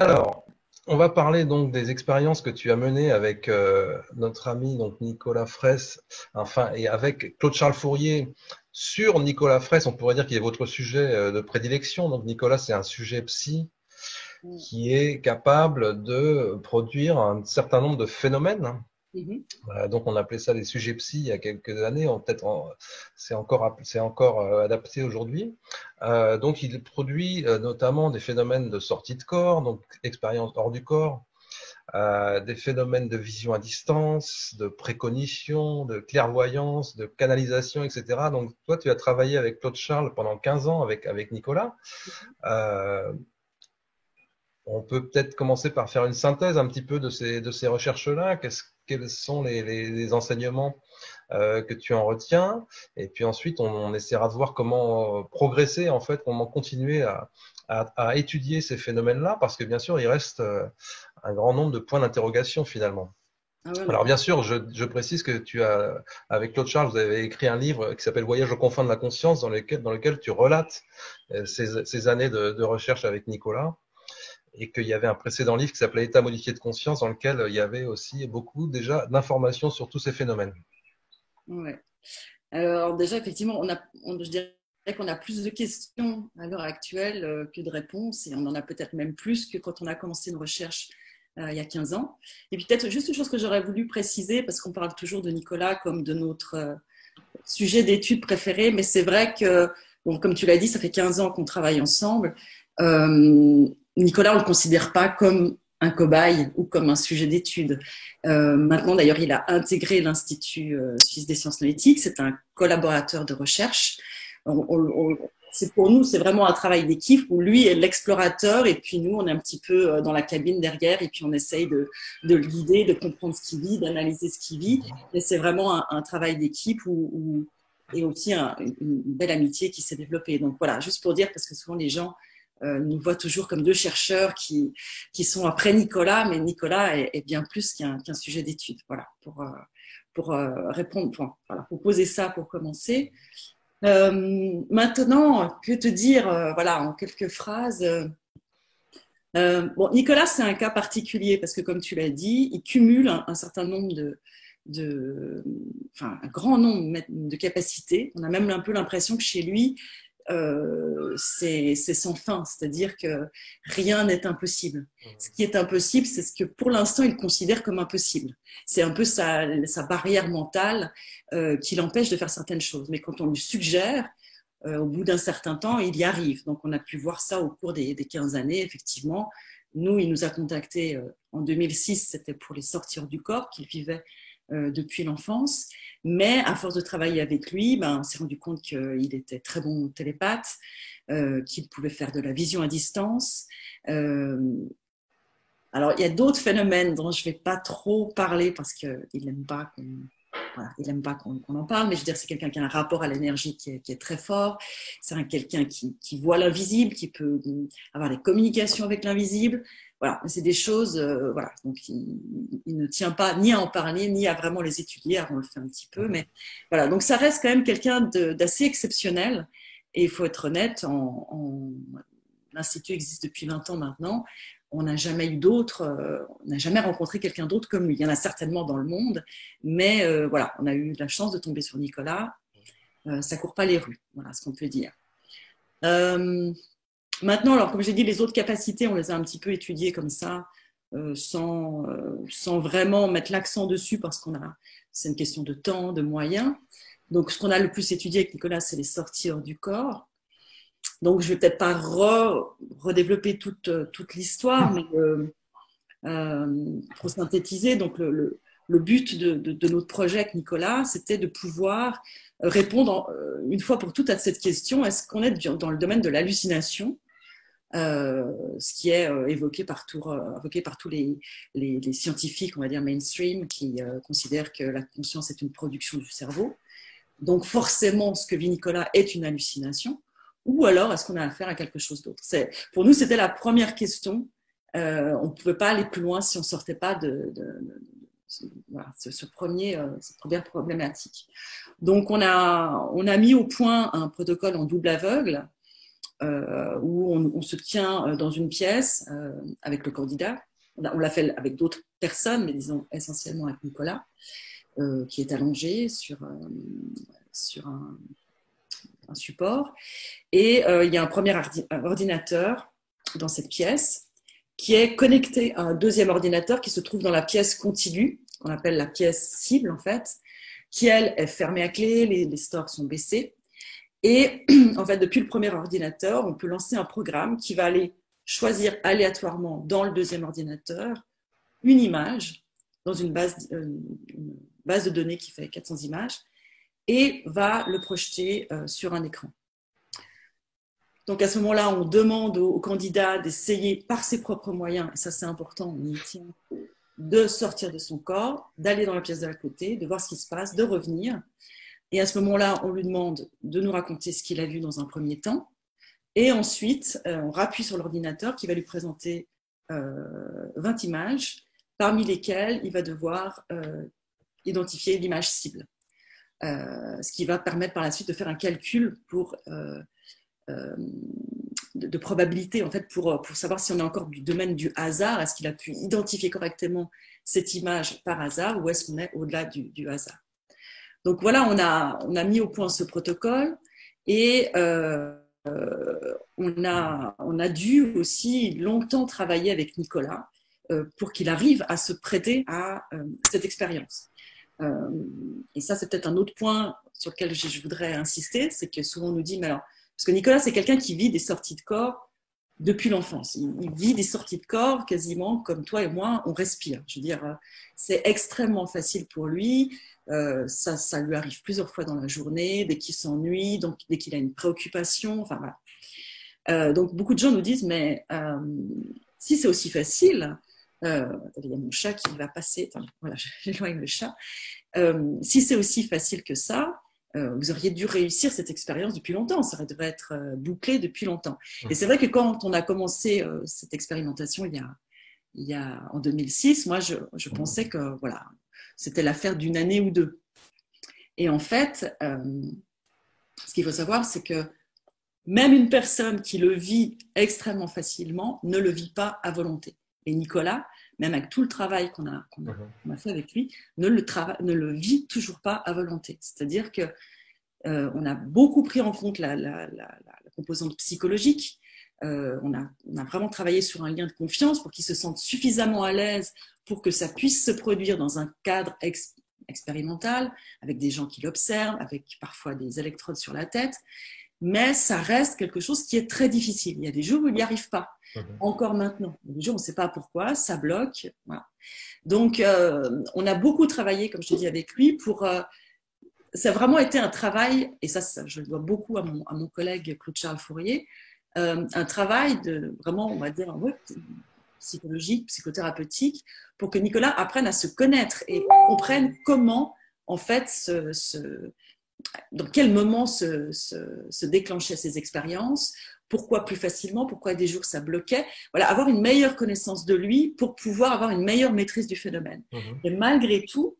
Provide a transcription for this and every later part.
Alors, on va parler donc des expériences que tu as menées avec notre ami donc Nicolas Fraisse, enfin et avec Claude-Charles Fourier sur Nicolas Fraisse. On pourrait dire qu'il est votre sujet de prédilection. Donc Nicolas, c'est un sujet psy qui est capable de produire un certain nombre de phénomènes. Mhm. Donc on appelait ça les sujets psy il y a quelques années. C'est encore adapté aujourd'hui. Donc il produit notamment des phénomènes de sortie de corps, donc expérience hors du corps, des phénomènes de vision à distance, de précognition, de clairvoyance, de canalisation, etc. Donc toi, tu as travaillé avec Claude Charles pendant 15 ans avec Nicolas. Euh, on peut peut-être commencer par faire une synthèse un petit peu de ces recherches-là. Quels sont les enseignements que tu en retiens? Et puis ensuite, on essaiera de voir comment progresser, en fait, comment continuer à étudier ces phénomènes-là, parce que bien sûr, il reste un grand nombre de points d'interrogation finalement. Ah ouais, Alors bien sûr, je précise que avec Claude Charles, vous avez écrit un livre qui s'appelle Voyage aux confins de la conscience, dans lequel tu relates ces années de recherche avec Nicolas, et qu'il y avait un précédent livre qui s'appelait État modifié de conscience, dans lequel il y avait aussi beaucoup déjà d'informations sur tous ces phénomènes. ouais. Alors déjà, effectivement, je dirais qu'on a plus de questions à l'heure actuelle que de réponses, et on en a peut-être même plus que quand on a commencé une recherche il y a 15 ans. Et puis peut-être juste une chose que j'aurais voulu préciser, parce qu'on parle toujours de Nicolas comme de notre sujet d'étude préféré, mais c'est vrai que, bon, comme tu l'as dit, ça fait 15 ans qu'on travaille ensemble. Nicolas, on ne le considère pas comme un cobaye ou comme un sujet d'étude. Maintenant, d'ailleurs, il a intégré l'Institut suisse des sciences analytiques. C'est un collaborateur de recherche. C'est pour nous, c'est vraiment un travail d'équipe où lui est l'explorateur et puis nous, on est un petit peu dans la cabine derrière et puis on essaye de le guider, de comprendre ce qu'il vit, d'analyser ce qu'il vit. Mais c'est vraiment un travail d'équipe et aussi une belle amitié qui s'est développée. Donc voilà, juste pour dire, parce que souvent les gens nous voient toujours comme deux chercheurs qui sont après Nicolas, mais Nicolas est bien plus qu'un sujet d'étude. Voilà, pour répondre, voilà, pour poser ça pour commencer. Maintenant, que te dire, voilà, en quelques phrases. Bon, Nicolas, c'est un cas particulier parce que, comme tu l'as dit, il cumule un certain nombre enfin, un grand nombre de capacités. On a même un peu l'impression que chez lui, c'est sans fin, c'est-à-dire que rien n'est impossible. Ce qui est impossible, c'est ce que pour l'instant il considère comme impossible. C'est un peu sa barrière mentale qui l'empêche de faire certaines choses. Mais quand on lui suggère, au bout d'un certain temps, il y arrive. Donc, on a pu voir ça au cours des 15 années, effectivement. Nous, il nous a contactés en 2006, c'était pour les sortir du corps qu'il vivait depuis l'enfance. Mais à force de travailler avec lui, on s'est rendu compte qu'il était très bon télépathe, qu'il pouvait faire de la vision à distance. Euh, alors, il y a d'autres phénomènes dont je ne vais pas trop parler parce qu'il n'aime pas qu'on voilà, il n'aime pas qu'on en parle, mais je veux dire, c'est quelqu'un qui a un rapport à l'énergie qui est très fort. C'est quelqu'un qui voit l'invisible, qui peut avoir des communications avec l'invisible. Voilà, c'est des choses, voilà. Donc, il ne tient pas ni à en parler, ni à vraiment les étudier. Alors, on le fait un petit peu, mais voilà. Donc, ça reste quand même quelqu'un d'assez exceptionnel. Et il faut être honnête, l'Institut existe depuis 20 ans maintenant. On n'a jamais eu d'autres, on n'a jamais rencontré quelqu'un d'autre comme lui. Il y en a certainement dans le monde, mais voilà, on a eu la chance de tomber sur Nicolas. Ça court pas les rues, voilà ce qu'on peut dire. Euh, Maintenant, alors comme j'ai dit, les autres capacités, on les a un petit peu étudiées comme ça, sans vraiment mettre l'accent dessus parce c'est une question de temps, de moyens. Donc, ce qu'on a le plus étudié avec Nicolas, c'est les sorties hors du corps. Donc, je vais peut-être pas redévelopper toute l'histoire, mais pour synthétiser, donc le but de notre projet avec Nicolas, c'était de pouvoir répondre une fois pour toutes à cette question, est-ce qu'on est dans le domaine de l'hallucination, ce qui est évoqué par tous les scientifiques, on va dire mainstream, qui considèrent que la conscience est une production du cerveau. Donc forcément, ce que vit Nicolas est une hallucination, ou alors est-ce qu'on a affaire à quelque chose d'autre? Pour nous, c'était la première question. On ne pouvait pas aller plus loin si on ne sortait pas voilà, cette première problématique. Donc on a mis au point un protocole en double aveugle où on se tient dans une pièce avec le candidat. On l'a fait avec d'autres personnes, mais disons essentiellement avec Nicolas, qui est allongé sur un support. Et il y a un premier ordinateur dans cette pièce qui est connecté à un deuxième ordinateur qui se trouve dans la pièce contiguë, qu'on appelle la pièce cible en fait, qui elle est fermée à clé, les stores sont baissés. Et en fait, depuis le premier ordinateur, on peut lancer un programme qui va aller choisir aléatoirement dans le deuxième ordinateur une image dans une base de données qui fait 400 images et va le projeter sur un écran. Donc à ce moment-là, on demande au candidat d'essayer par ses propres moyens, et ça c'est important, on y tient, de sortir de son corps, d'aller dans la pièce de la côté, de voir ce qui se passe, de revenir. Et à ce moment-là, on lui demande de nous raconter ce qu'il a vu dans un premier temps. Et ensuite, on rappuie sur l'ordinateur qui va lui présenter 20 images, parmi lesquelles il va devoir identifier l'image cible. Ce qui va permettre par la suite de faire un calcul de probabilité, en fait, pour savoir si on est encore du domaine du hasard. Est-ce qu'il a pu identifier correctement cette image par hasard ou est-ce qu'on est au-delà du hasard? Donc voilà, on a mis au point ce protocole et on a dû aussi longtemps travailler avec Nicolas pour qu'il arrive à se prêter à cette expérience. Et ça, c'est peut-être un autre point sur lequel je voudrais insister, c'est que souvent on nous dit, mais alors, parce que Nicolas, c'est quelqu'un qui vit des sorties de corps depuis l'enfance. Il vit des sorties de corps quasiment comme toi et moi, on respire. Je veux dire, c'est extrêmement facile pour lui. Ça lui arrive plusieurs fois dans la journée, dès qu'il s'ennuie, donc dès qu'il a une préoccupation. Enfin, voilà. Donc beaucoup de gens nous disent, mais si c'est aussi facile, il y a mon chat qui va passer. Attends, voilà, j'éloigne le chat. Si c'est aussi facile que ça, vous auriez dû réussir cette expérience depuis longtemps. Ça devrait être bouclé depuis longtemps. Et c'est vrai que quand on a commencé cette expérimentation en 2006, moi, je pensais que voilà, c'était l'affaire d'une année ou deux. Et en fait, ce qu'il faut savoir, c'est que même une personne qui le vit extrêmement facilement ne le vit pas à volonté. Et Nicolas, même avec tout le travail qu'on a fait avec lui, ne le vit toujours pas à volonté. C'est-à-dire que on a beaucoup pris en compte la composante psychologique. On a vraiment travaillé sur un lien de confiance pour qu'il se sente suffisamment à l'aise pour que ça puisse se produire dans un cadre expérimental, avec des gens qui l'observent, avec parfois des électrodes sur la tête. Mais ça reste quelque chose qui est très difficile. Il y a des jours où il n'y arrive pas, encore maintenant. Il y a des jours où on ne sait pas pourquoi, ça bloque. Voilà. Donc, on a beaucoup travaillé, comme je te dis, avec lui pour... ça a vraiment été un travail, et ça je le dois beaucoup à mon collègue Claude-Charles Fourier, un travail de vraiment, on va dire, psychologique, psychothérapeutique, pour que Nicolas apprenne à se connaître et comprenne comment, en fait, dans quel moment se déclenchaient ces expériences, pourquoi plus facilement, pourquoi des jours ça bloquait. Voilà, avoir une meilleure connaissance de lui pour pouvoir avoir une meilleure maîtrise du phénomène. Et malgré tout,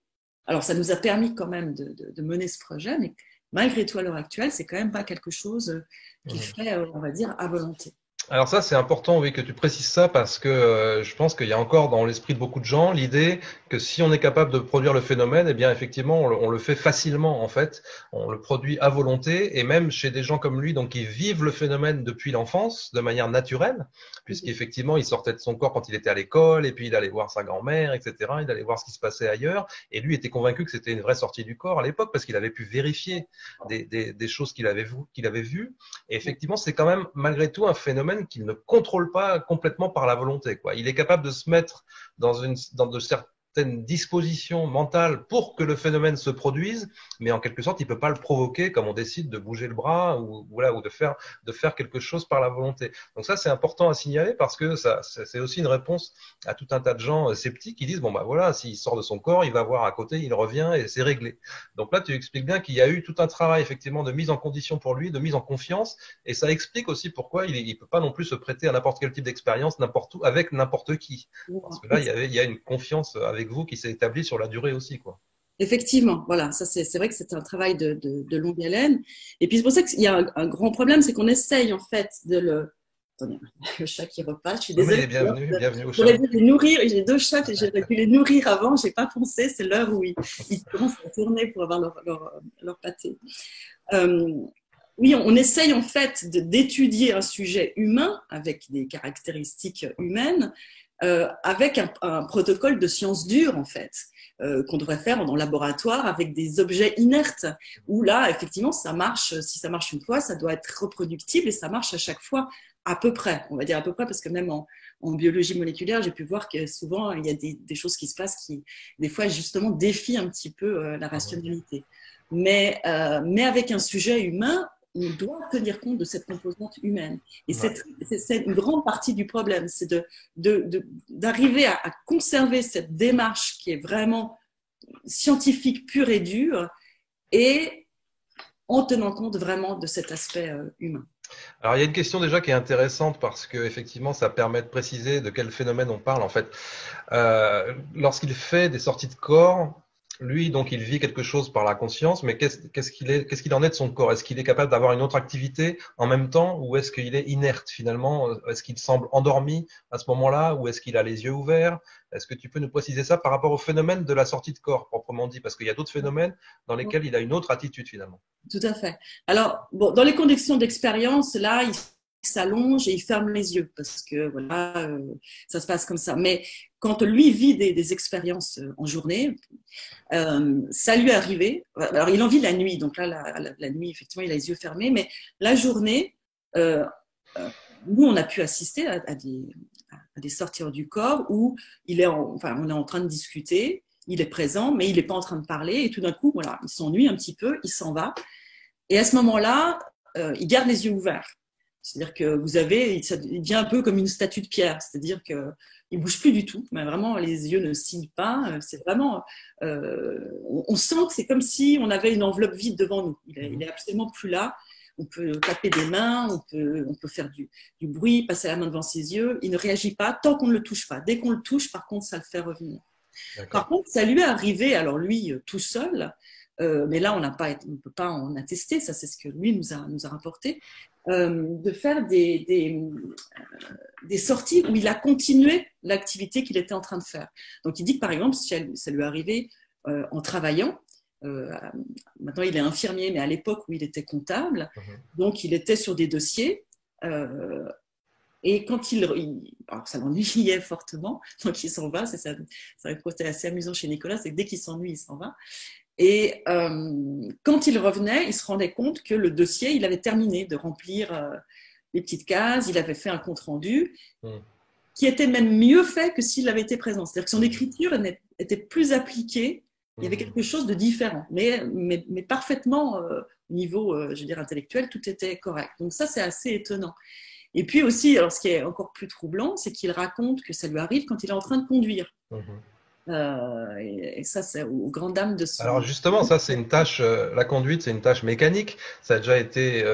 alors ça nous a permis quand même de mener ce projet, mais malgré tout à l'heure actuelle, c'est quand même pas quelque chose qui fait, on va dire, à volonté. Alors ça, c'est important, oui, que tu précises ça parce que je pense qu'il y a encore dans l'esprit de beaucoup de gens l'idée que si on est capable de produire le phénomène, eh bien effectivement, on le fait facilement en fait. On le produit à volonté et même chez des gens comme lui, donc qui vivent le phénomène depuis l'enfance de manière naturelle, puisqu'effectivement, il sortait de son corps quand il était à l'école et puis il allait voir sa grand-mère, etc. Il allait voir ce qui se passait ailleurs et lui était convaincu que c'était une vraie sortie du corps à l'époque parce qu'il avait pu vérifier des choses qu'il avait vues. Et effectivement, c'est quand même malgré tout un phénomène qu'il ne contrôle pas complètement par la volonté, quoi. Il est capable de se mettre dans de certaines dispositions mentales pour que le phénomène se produise, mais en quelque sorte, il peut pas le provoquer comme on décide de bouger le bras ou de faire quelque chose par la volonté. Donc ça, c'est important à signaler parce que c'est aussi une réponse à tout un tas de gens sceptiques qui disent bon bah voilà, s'il sort de son corps, il va voir à côté, il revient et c'est réglé. Donc là, tu expliques bien qu'il y a eu tout un travail effectivement de mise en condition pour lui, de mise en confiance, et ça explique aussi pourquoi il peut pas non plus se prêter à n'importe quel type d'expérience, n'importe où, avec n'importe qui. Parce que là, il y a une confiance avec vous qui s'est établie sur la durée aussi, quoi. Effectivement, voilà, ça c'est vrai que c'est un travail de longue haleine. Et puis c'est pour ça qu'il y a un grand problème, c'est qu'on essaye en fait de le... Attendez, le chat qui repasse, je suis Oui, mais il désolée. est bienvenu, bienvenue au J'aurais chat. dû les nourrir, j'ai 2 chats et j'aurais dû les nourrir avant, j'ai pas pensé, c'est l'heure où ils commencent à tourner pour avoir leur pâté. Euh, oui, on essaye en fait d'étudier un sujet humain avec des caractéristiques humaines, avec un protocole de sciences dures en fait, qu'on devrait faire en laboratoire avec des objets inertes, où là, effectivement, ça marche, si ça marche une fois, ça doit être reproductible et ça marche à chaque fois à peu près, on va dire à peu près, parce que même en biologie moléculaire, j'ai pu voir que souvent, il y a des choses qui se passent qui, des fois, justement, défient un petit peu la rationalité. Mais avec un sujet humain, on doit tenir compte de cette composante humaine. Et Ouais. c'est une grande partie du problème, c'est d'arriver à conserver cette démarche qui est vraiment scientifique pure et dure, et en tenant compte vraiment de cet aspect humain. Alors, il y a une question déjà qui est intéressante parce que effectivement, ça permet de préciser de quel phénomène on parle. En fait, lorsqu'il fait des sorties de corps, lui, donc, il vit quelque chose par la conscience, mais qu'est-ce qu'il en est de son corps? Est-ce qu'il est capable d'avoir une autre activité en même temps, ou est-ce qu'il est inerte finalement? Est-ce qu'il semble endormi à ce moment-là, ou est-ce qu'il a les yeux ouverts? Est-ce que tu peux nous préciser ça par rapport au phénomène de la sortie de corps, proprement dit? Parce qu'il y a d'autres phénomènes dans lesquels il a une autre attitude finalement. Tout à fait. Alors, bon, dans les conditions d'expérience, là, il s'allonge et il ferme les yeux parce que voilà, ça se passe comme ça. Mais quand lui vit des expériences en journée, ça lui est arrivé. Alors, il en vit la nuit, donc là, la nuit, effectivement, il a les yeux fermés, mais la journée, euh, nous, on a pu assister à des sorties hors du corps où enfin, on est en train de discuter, il est présent, mais il n'est pas en train de parler, et tout d'un coup, voilà, il s'ennuie un petit peu, il s'en va. Et à ce moment-là, il garde les yeux ouverts. C'est-à-dire que il devient un peu comme une statue de pierre, c'est-à-dire qu'il ne bouge plus du tout, mais vraiment les yeux ne signent pas. C'est vraiment, on sent que c'est comme si on avait une enveloppe vide devant nous. Il est absolument plus là. On peut taper des mains, on peut faire du bruit, passer la main devant ses yeux. Il ne réagit pas tant qu'on ne le touche pas. Dès qu'on le touche, par contre, ça le fait revenir. Par contre, ça lui est arrivé, alors lui, tout seul, mais là, on ne peut pas en attester, ça c'est ce que lui nous a rapporté, de faire des sorties où il a continué l'activité qu'il était en train de faire. Donc il dit que par exemple, ça lui est arrivé en travaillant, maintenant il est infirmier, mais à l'époque où il était comptable, donc il était sur des dossiers, et quand alors ça l'ennuyait fortement, donc il s'en va, ça a un côté assez amusant chez Nicolas, c'est que dès qu'il s'ennuie, il s'en va. Et quand il revenait, il se rendait compte que le dossier, il avait terminé de remplir les petites cases, il avait fait un compte-rendu qui était même mieux fait que s'il avait été présent. C'est-à-dire que son écriture était plus appliquée, il y avait quelque chose de différent, mais parfaitement au niveau, je veux dire, intellectuel, tout était correct. Donc ça, c'est assez étonnant. Et puis aussi, alors ce qui est encore plus troublant, c'est qu'il raconte que ça lui arrive quand il est en train de conduire. Et ça, c'est aux grandes dames de son... Alors justement, ça c'est une tâche, la conduite c'est une tâche mécanique, ça a déjà été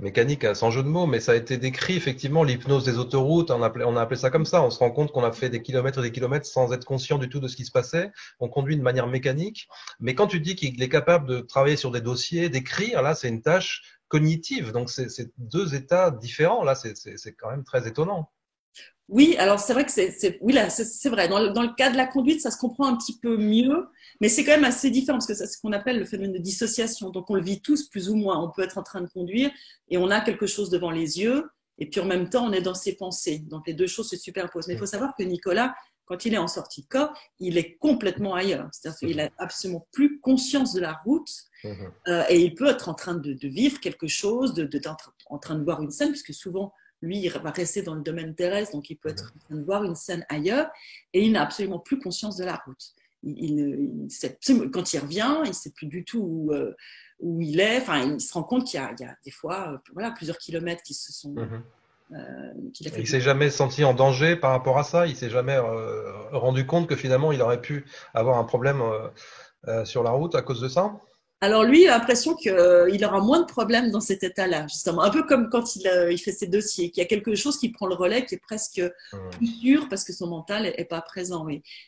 mécanique sans jeu de mots, mais ça a été décrit effectivement, l'hypnose des autoroutes, on a appelé ça comme ça, on se rend compte qu'on a fait des kilomètres et des kilomètres sans être conscient du tout de ce qui se passait, on conduit de manière mécanique, mais quand tu dis qu'il est capable de travailler sur des dossiers, d'écrire, là c'est une tâche cognitive, donc c'est deux états différents, là c'est quand même très étonnant. Oui, alors c'est vrai que oui, là, c'est vrai. Dans le cas de la conduite, ça se comprend un petit peu mieux, mais c'est quand même assez différent parce que c'est ce qu'on appelle le phénomène de dissociation. Donc on le vit tous plus ou moins. On peut être en train de conduire et on a quelque chose devant les yeux, et puis en même temps on est dans ses pensées. Donc les deux choses se superposent. Mais il faut savoir que Nicolas, quand il est en sortie de corps, il est complètement ailleurs. C'est-à-dire qu'il n'a absolument plus conscience de la route, et il peut être en train de vivre quelque chose, en train de voir une scène, puisque souvent lui, il va rester dans le domaine terrestre, donc il peut être en train de voir une scène ailleurs, et il n'a absolument plus conscience de la route. Quand il revient, il ne sait plus du tout où il est. Enfin, il se rend compte qu'il y a des fois voilà, plusieurs kilomètres qui se sont... qu'il a fait. Il s'est jamais senti en danger par rapport à ça, il s'est jamais rendu compte que finalement il aurait pu avoir un problème sur la route à cause de ça? Alors lui, il a l'impression qu'il aura moins de problèmes dans cet état-là, justement. Un peu comme quand il fait ses dossiers, qu'il y a quelque chose qui prend le relais, qui est presque plus sûr parce que son mental est pas présent.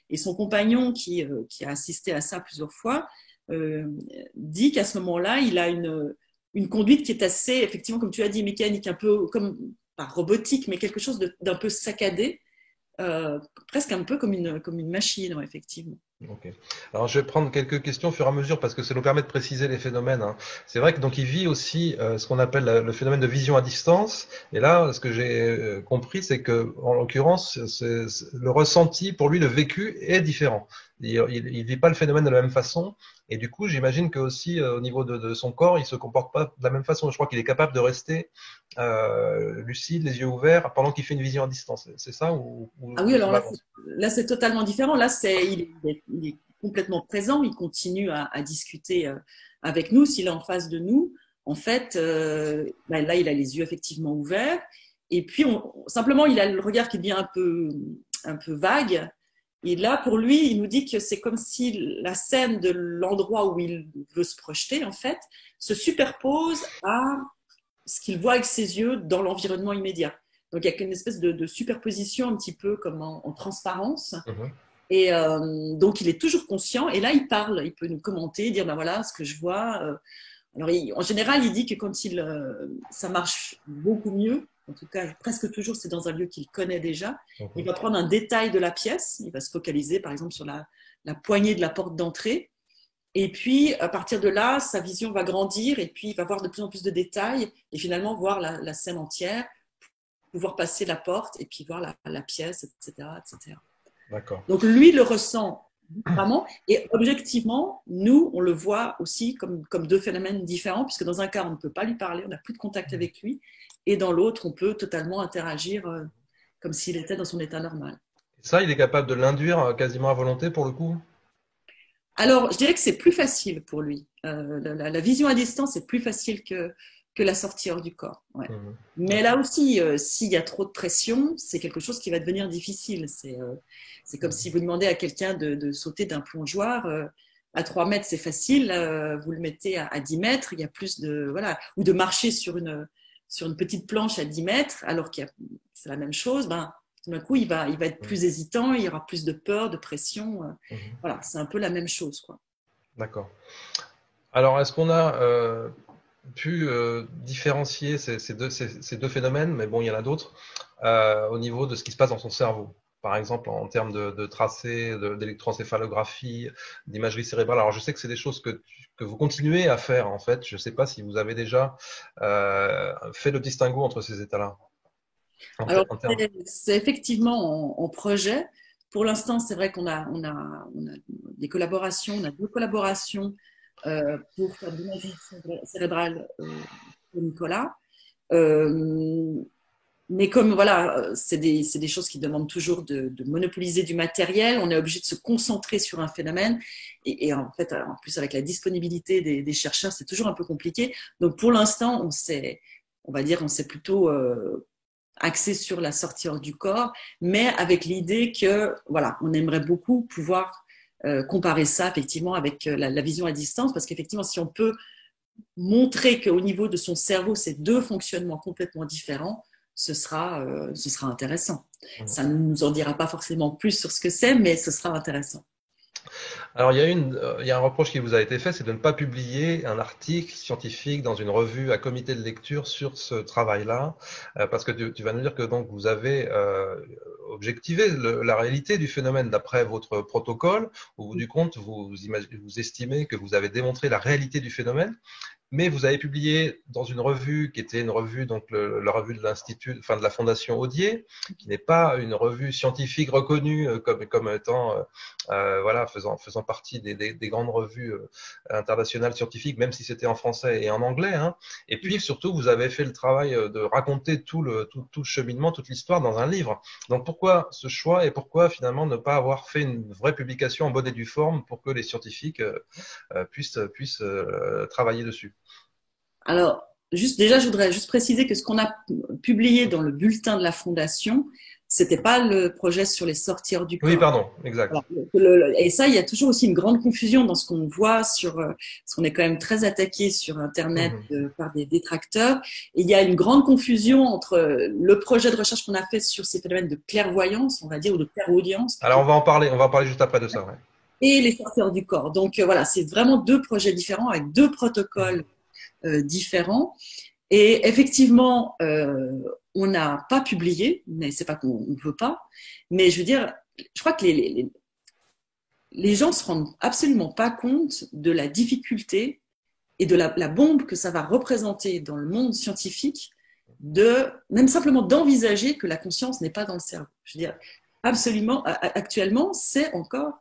Et son compagnon, qui a assisté à ça plusieurs fois, euh, dit qu'à ce moment-là, il a une conduite qui est assez, effectivement, comme tu as dit, mécanique, un peu comme, pas robotique, mais quelque chose d'un peu saccadé, presque un peu comme une machine, ouais, effectivement. Ok. Alors je vais prendre quelques questions au fur et à mesure parce que ça nous permet de préciser les phénomènes, hein. C'est vrai que donc il vit aussi ce qu'on appelle le phénomène de vision à distance. Et là, ce que j'ai compris, c'est que en l'occurrence, le ressenti pour lui, le vécu est différent. Il vit pas le phénomène de la même façon. Et du coup, j'imagine que aussi au niveau de son corps, il se comporte pas de la même façon. Je crois qu'il est capable de rester lucide, les yeux ouverts, pendant qu'il fait une vision à distance. C'est ça Ah oui, ou alors ça là, va? c'est totalement différent. Là, il est complètement présent. Il continue à discuter avec nous. S'il est en face de nous, en fait, là, il a les yeux effectivement ouverts. Et puis, simplement, il a le regard qui devient un peu vague. Et là, pour lui, il nous dit que c'est comme si la scène de l'endroit où il veut se projeter, en fait, se superpose à ce qu'il voit avec ses yeux dans l'environnement immédiat. Donc il y a une espèce de superposition un petit peu comme en transparence. Mhm. Et donc il est toujours conscient. Et là il parle, il peut nous commenter, dire ben voilà ce que je vois. Alors en général il dit que quand ça marche beaucoup mieux. En tout cas, presque toujours, c'est dans un lieu qu'il connaît déjà. Il Mhm. va prendre un détail de la pièce. Il va se focaliser, par exemple, sur la poignée de la porte d'entrée. Et puis, à partir de là, sa vision va grandir et puis il va voir de plus en plus de détails et finalement voir la scène entière, pouvoir passer la porte et puis voir la pièce, etc., etc. D'accord. Donc, lui le ressent vraiment et objectivement, nous, on le voit aussi comme deux phénomènes différents puisque dans un cas, on ne peut pas lui parler, on n'a plus de contact avec lui et dans l'autre, on peut totalement interagir comme s'il était dans son état normal. Ça, il est capable de l'induire quasiment à volonté pour le coup. Alors, je dirais que c'est plus facile pour lui. La vision à distance est plus facile que la sortie hors du corps. Ouais. Mhm. Mais là aussi, s'il y a trop de pression, c'est quelque chose qui va devenir difficile. C'est comme si vous demandez à quelqu'un de sauter d'un plongeoir. À 3 mètres, c'est facile. Vous le mettez à 10 mètres, il y a plus de. Voilà. Ou de marcher sur une petite planche à 10 mètres, alors que c'est la même chose. Ben, tout d'un coup, il va être Mhm. plus hésitant, il y aura plus de peur, de pression. Mhm. Voilà, c'est un peu la même chose, quoi. D'accord. Alors, est-ce qu'on a pu différencier ces deux phénomènes, mais bon, il y en a d'autres, au niveau de ce qui se passe dans son cerveau? Par exemple, en termes de tracés, d'électroencéphalographie, d'imagerie cérébrale. Alors, je sais que c'est des choses que vous continuez à faire, en fait. Je ne sais pas si vous avez déjà fait le distinguo entre ces états-là. Alors, En termes. c'est effectivement en projet. Pour l'instant, c'est vrai on a des collaborations, on a 2 collaborations pour faire de l'imagerie cérébrale pour Nicolas. Euh, mais comme voilà, c'est des choses qui demandent toujours de monopoliser du matériel, on est obligé de se concentrer sur un phénomène. Et en fait, en plus avec la disponibilité des chercheurs, c'est toujours un peu compliqué. Donc pour l'instant, on s'est plutôt axé sur la sortie hors du corps, mais avec l'idée que voilà, on aimerait beaucoup pouvoir comparer ça effectivement avec la vision à distance, parce qu'effectivement, si on peut montrer qu'au niveau de son cerveau, c'est 2 fonctionnements complètement différents, ce sera intéressant. Ça ne nous en dira pas forcément plus sur ce que c'est, mais ce sera intéressant. Alors, il y a un reproche qui vous a été fait, c'est de ne pas publier un article scientifique dans une revue à comité de lecture sur ce travail-là, parce que tu vas nous dire que donc vous avez objectivé la réalité du phénomène d'après votre protocole. Au bout du compte, vous estimez que vous avez démontré la réalité du phénomène, mais vous avez publié dans une revue qui était une revue, donc la revue de l'Institut, enfin de la Fondation Audier, qui n'est pas une revue scientifique reconnue comme étant, voilà, faisant partie des grandes revues internationales scientifiques, même si c'était en français et en anglais, hein. Et puis surtout, vous avez fait le travail de raconter tout le cheminement, toute l'histoire dans un livre. Donc pourquoi ce choix et pourquoi finalement ne pas avoir fait une vraie publication en bonne et due forme pour que les scientifiques puissent travailler dessus? Alors, déjà, je voudrais juste préciser que ce qu'on a publié dans le bulletin de la Fondation, C'était pas le projet sur les sorties hors du Oui, corps. pardon, exact. Voilà. Et ça, il y a toujours aussi une grande confusion dans ce qu'on voit parce qu'on est quand même très attaqué sur Internet Mhm. par des détracteurs. Et il y a une grande confusion entre le projet de recherche qu'on a fait sur ces phénomènes de clairvoyance, on va dire, ou de clairaudience Alors, plutôt, on va en parler juste après de ça, ouais. et les sorties hors du corps. Donc voilà, c'est vraiment deux projets différents avec deux protocoles Mhm. différents. Et effectivement, on n'a pas publié, mais c'est pas qu'on ne veut pas, mais je veux dire, je crois que les gens se rendent absolument pas compte de la difficulté et de la bombe que ça va représenter dans le monde scientifique même simplement d'envisager que la conscience n'est pas dans le cerveau. Je veux dire, absolument, actuellement, c'est encore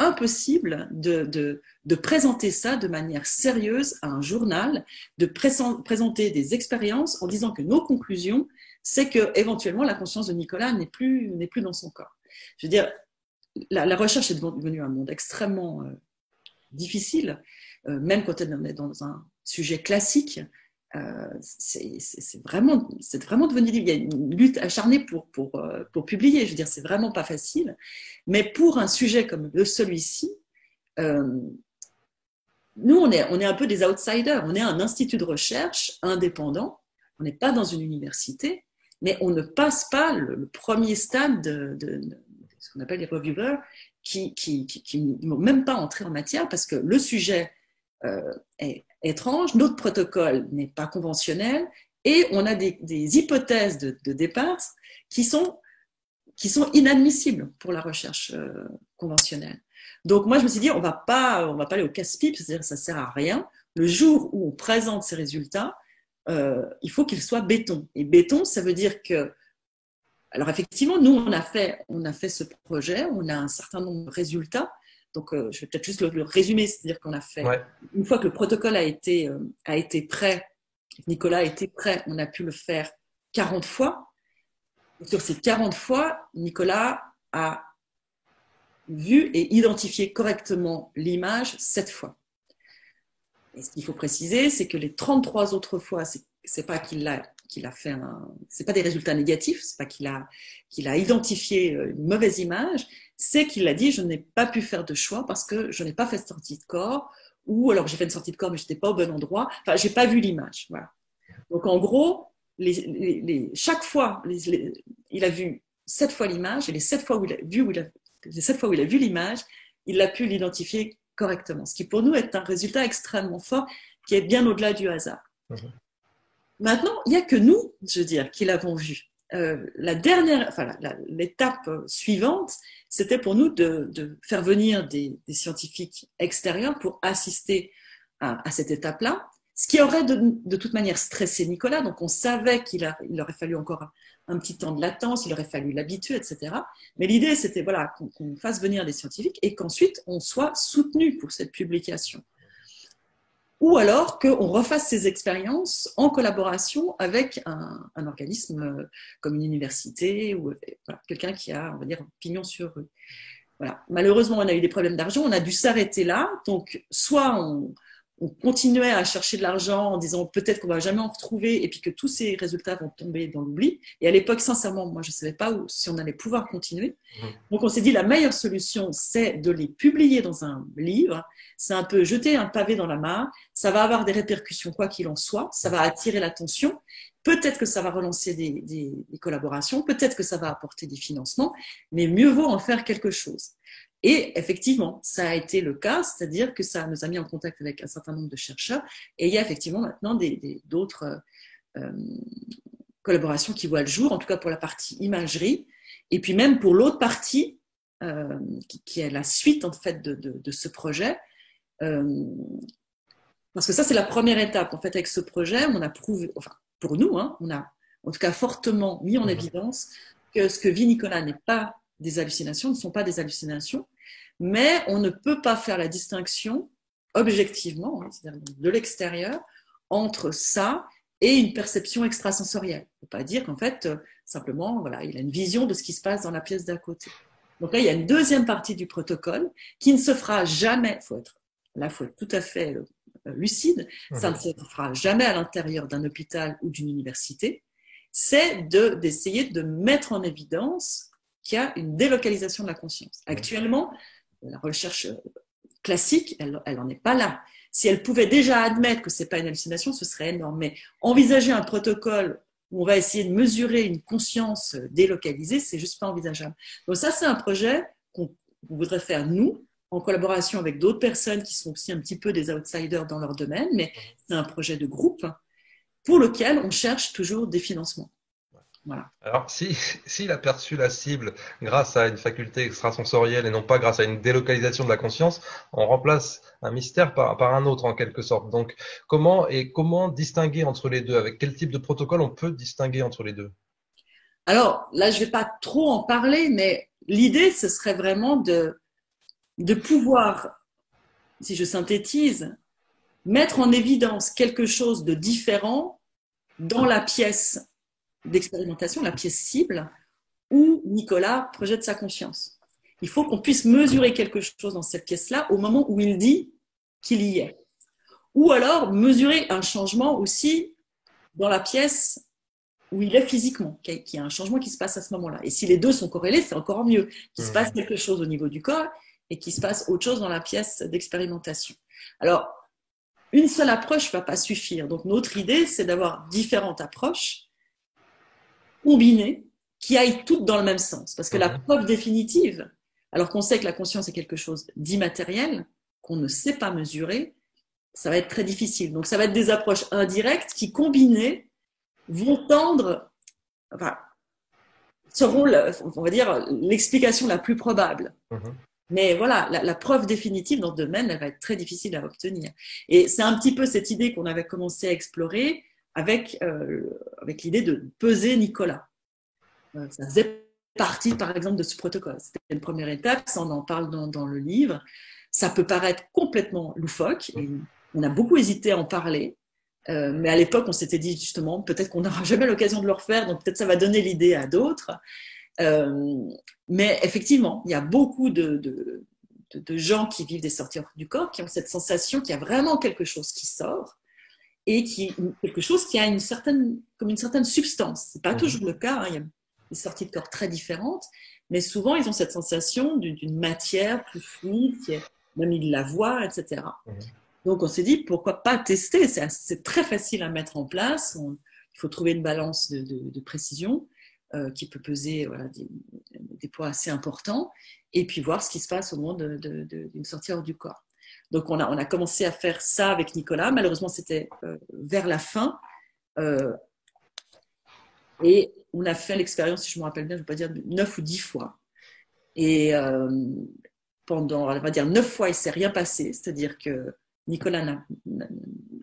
impossible de présenter ça de manière sérieuse à un journal, de présenter des expériences en disant que nos conclusions, c'est que éventuellement la conscience de Nicolas n'est plus dans son corps. Je veux dire, la recherche est devenue un monde extrêmement difficile, même quand on est dans un sujet classique. C'est vraiment devenu. Il y a une lutte acharnée pour publier. Je veux dire, c'est vraiment pas facile. Mais pour un sujet comme celui-ci, nous, on est un peu des outsiders. On est un institut de recherche indépendant. On n'est pas dans une université, mais on ne passe pas le premier stade de ce qu'on appelle les reviewers qui ne vont même pas entrer en matière parce que le sujet est étrange, notre protocole n'est pas conventionnel et on a des hypothèses de départ qui sont inadmissibles pour la recherche conventionnelle. Donc moi je me suis dit on va pas aller au casse-pipe, c'est-à-dire que ça sert à rien. Le jour où on présente ces résultats, il faut qu'ils soient béton. Et béton, ça veut dire que alors effectivement, nous, on a fait ce projet, on a un certain nombre de résultats. Donc, je vais peut-être juste le résumer, c'est-à-dire qu'on a fait, Ouais. une fois que le protocole a été prêt, Nicolas a été prêt, on a pu le faire 40 fois. Et sur ces 40 fois, Nicolas a vu et identifié correctement l'image 7 fois. Et ce qu'il faut préciser, c'est que les 33 autres fois, c'est pas qu'il a fait c'est pas des résultats négatifs, c'est pas qu'il a identifié une mauvaise image, c'est qu'il a dit je n'ai pas pu faire de choix parce que je n'ai pas fait de sortie de corps, ou alors j'ai fait une sortie de corps mais je n'étais pas au bon endroit, enfin j'ai pas vu l'image. Voilà. Donc en gros, chaque fois, il a vu 7 fois l'image et les 7 fois où il a vu l'image, il a pu l'identifier correctement. Ce qui pour nous est un résultat extrêmement fort qui est bien au-delà du hasard. Mhm. Maintenant, il n'y a que nous, je veux dire, qui l'avons vu. L'étape suivante, c'était pour nous de faire venir des scientifiques extérieurs pour assister à cette étape-là, ce qui aurait de toute manière stressé Nicolas. Donc, on savait il aurait fallu encore un petit temps de latence, il aurait fallu l'habituer, etc. Mais l'idée, c'était voilà, qu'on fasse venir des scientifiques et qu'ensuite, on soit soutenu pour cette publication. Ou alors qu'on refasse ces expériences en collaboration avec un organisme comme une université ou voilà, quelqu'un qui a, on va dire, pignon sur rue. Voilà. Malheureusement, on a eu des problèmes d'argent, on a dû s'arrêter là. Donc, soit on continuait à chercher de l'argent en disant peut-être qu'on va jamais en retrouver et puis que tous ces résultats vont tomber dans l'oubli. Et à l'époque, sincèrement, moi, je ne savais pas si on allait pouvoir continuer. Donc, on s'est dit la meilleure solution, c'est de les publier dans un livre. C'est un peu jeter un pavé dans la mare. Ça va avoir des répercussions, quoi qu'il en soit. Ça va attirer l'attention. Peut-être que ça va relancer des collaborations. Peut-être que ça va apporter des financements. Mais mieux vaut en faire quelque chose. Et effectivement, ça a été le cas, c'est-à-dire que ça nous a mis en contact avec un certain nombre de chercheurs. Et il y a effectivement maintenant d'autres collaborations qui voient le jour, en tout cas pour la partie imagerie. Et puis même pour l'autre partie, qui est la suite en fait de ce projet. Parce que ça, c'est la première étape. En fait, avec ce projet, on a prouvé, enfin, pour nous, hein, on a en tout cas fortement mis en évidence que ce que vit Nicolas n'est pas des hallucinations, ne sont pas des hallucinations, mais on ne peut pas faire la distinction objectivement, hein, c'est-à-dire de l'extérieur, entre ça et une perception extrasensorielle. On ne peut pas dire qu'en fait, simplement, voilà, il a une vision de ce qui se passe dans la pièce d'à côté. Donc là, il y a une deuxième partie du protocole qui ne se fera jamais, faut être tout à fait lucide, ça ne se fera jamais à l'intérieur d'un hôpital ou d'une université. c'est d'essayer de mettre en évidence qu'il y a une délocalisation de la conscience. Actuellement, la recherche classique, elle n'en est pas là. Si elle pouvait déjà admettre que ce n'est pas une hallucination, ce serait énorme. Mais envisager un protocole où on va essayer de mesurer une conscience délocalisée, c'est juste pas envisageable. Donc ça, c'est un projet qu'on voudrait faire nous, en collaboration avec d'autres personnes qui sont aussi un petit peu des outsiders dans leur domaine, mais c'est un projet de groupe pour lequel on cherche toujours des financements. Voilà. Alors, s'il a perçu la cible grâce à une faculté extrasensorielle et non pas grâce à une délocalisation de la conscience, on remplace un mystère par un autre en quelque sorte. Donc, comment distinguer entre les deux? Avec quel type de protocole on peut distinguer entre les deux? Alors, là, je ne vais pas trop en parler, mais l'idée, ce serait vraiment de pouvoir, si je synthétise, mettre en évidence quelque chose de différent dans la pièce d'expérimentation, la pièce cible, où Nicolas projette sa conscience. Il faut qu'on puisse mesurer quelque chose dans cette pièce-là au moment où il dit qu'il y est. Ou alors mesurer un changement aussi dans la pièce où il est physiquement, qu'il y a un changement qui se passe à ce moment-là. Et si les deux sont corrélés, c'est encore mieux, qu'il se passe quelque chose au niveau du corps et qu'il se passe autre chose dans la pièce d'expérimentation. Alors, une seule approche ne va pas suffire. Donc, notre idée, c'est d'avoir différentes approches combinées qui aillent toutes dans le même sens. Parce que la preuve définitive, alors qu'on sait que la conscience est quelque chose d'immatériel, qu'on ne sait pas mesurer, ça va être très difficile. Donc, ça va être des approches indirectes qui, combinées, vont tendre, enfin, seront, on va dire, l'explication la plus probable. Mais voilà, la preuve définitive dans ce domaine, elle va être très difficile à obtenir. Et c'est un petit peu cette idée qu'on avait commencé à explorer avec l'idée de peser Nicolas. Ça faisait partie, par exemple, de ce protocole. C'était une première étape, ça on en parle dans le livre. Ça peut paraître complètement loufoque, et on a beaucoup hésité à en parler, mais à l'époque, on s'était dit justement, peut-être qu'on n'aura jamais l'occasion de le refaire, donc peut-être ça va donner l'idée à d'autres. Mais effectivement, il y a beaucoup de gens qui vivent des sorties hors du corps, qui ont cette sensation qu'il y a vraiment quelque chose qui sort, et quelque chose qui a une certaine substance. C'est pas toujours le cas, hein. Il y a des sorties de corps très différentes, mais souvent ils ont cette sensation d'une matière plus fluide, même ils la voient, etc. Donc on s'est dit pourquoi pas tester. C'est très facile à mettre en place. Il faut trouver une balance de précision qui peut peser des poids assez importants, et puis voir ce qui se passe au moment d'une sortie hors du corps. Donc, on a commencé à faire ça avec Nicolas. Malheureusement, c'était vers la fin. Et on a fait l'expérience, si je me rappelle bien, je ne vais pas dire 9 ou 10 fois. Et pendant, on va dire 9 fois, il ne s'est rien passé. C'est-à-dire que Nicolas,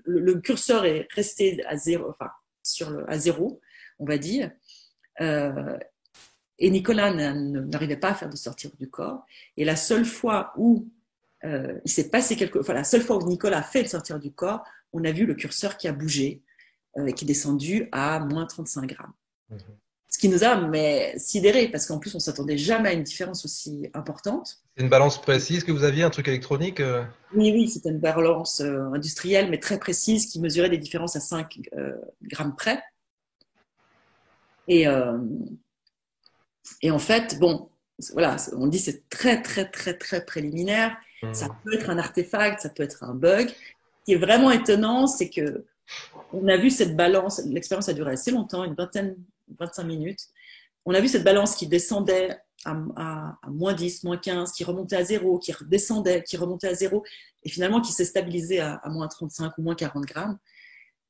le curseur est resté à zéro, enfin, à zéro, on va dire. Et Nicolas n'arrivait pas à faire de sortir du corps. Et la seule fois où il s'est passé la seule fois où Nicolas a fait le sortir du corps, on a vu le curseur qui a bougé et qui est descendu à moins 35 grammes. Ce qui nous a sidérés, parce qu'en plus, on ne s'attendait jamais à une différence aussi importante. C'est une balance précise que vous aviez, un truc électronique Oui, c'était une balance industrielle, mais très précise, qui mesurait des différences à 5 grammes près. Et en fait, bon, voilà, on dit c'est très, très, très, très préliminaire. Ça peut être un artefact, ça peut être un bug. Ce qui est vraiment étonnant, c'est que on a vu cette balance, l'expérience a duré assez longtemps, 25 minutes. On a vu cette balance qui descendait à moins 10, moins 15, qui remontait à 0, qui redescendait, qui remontait à 0, et finalement qui s'est stabilisé à moins 35 ou moins 40 grammes.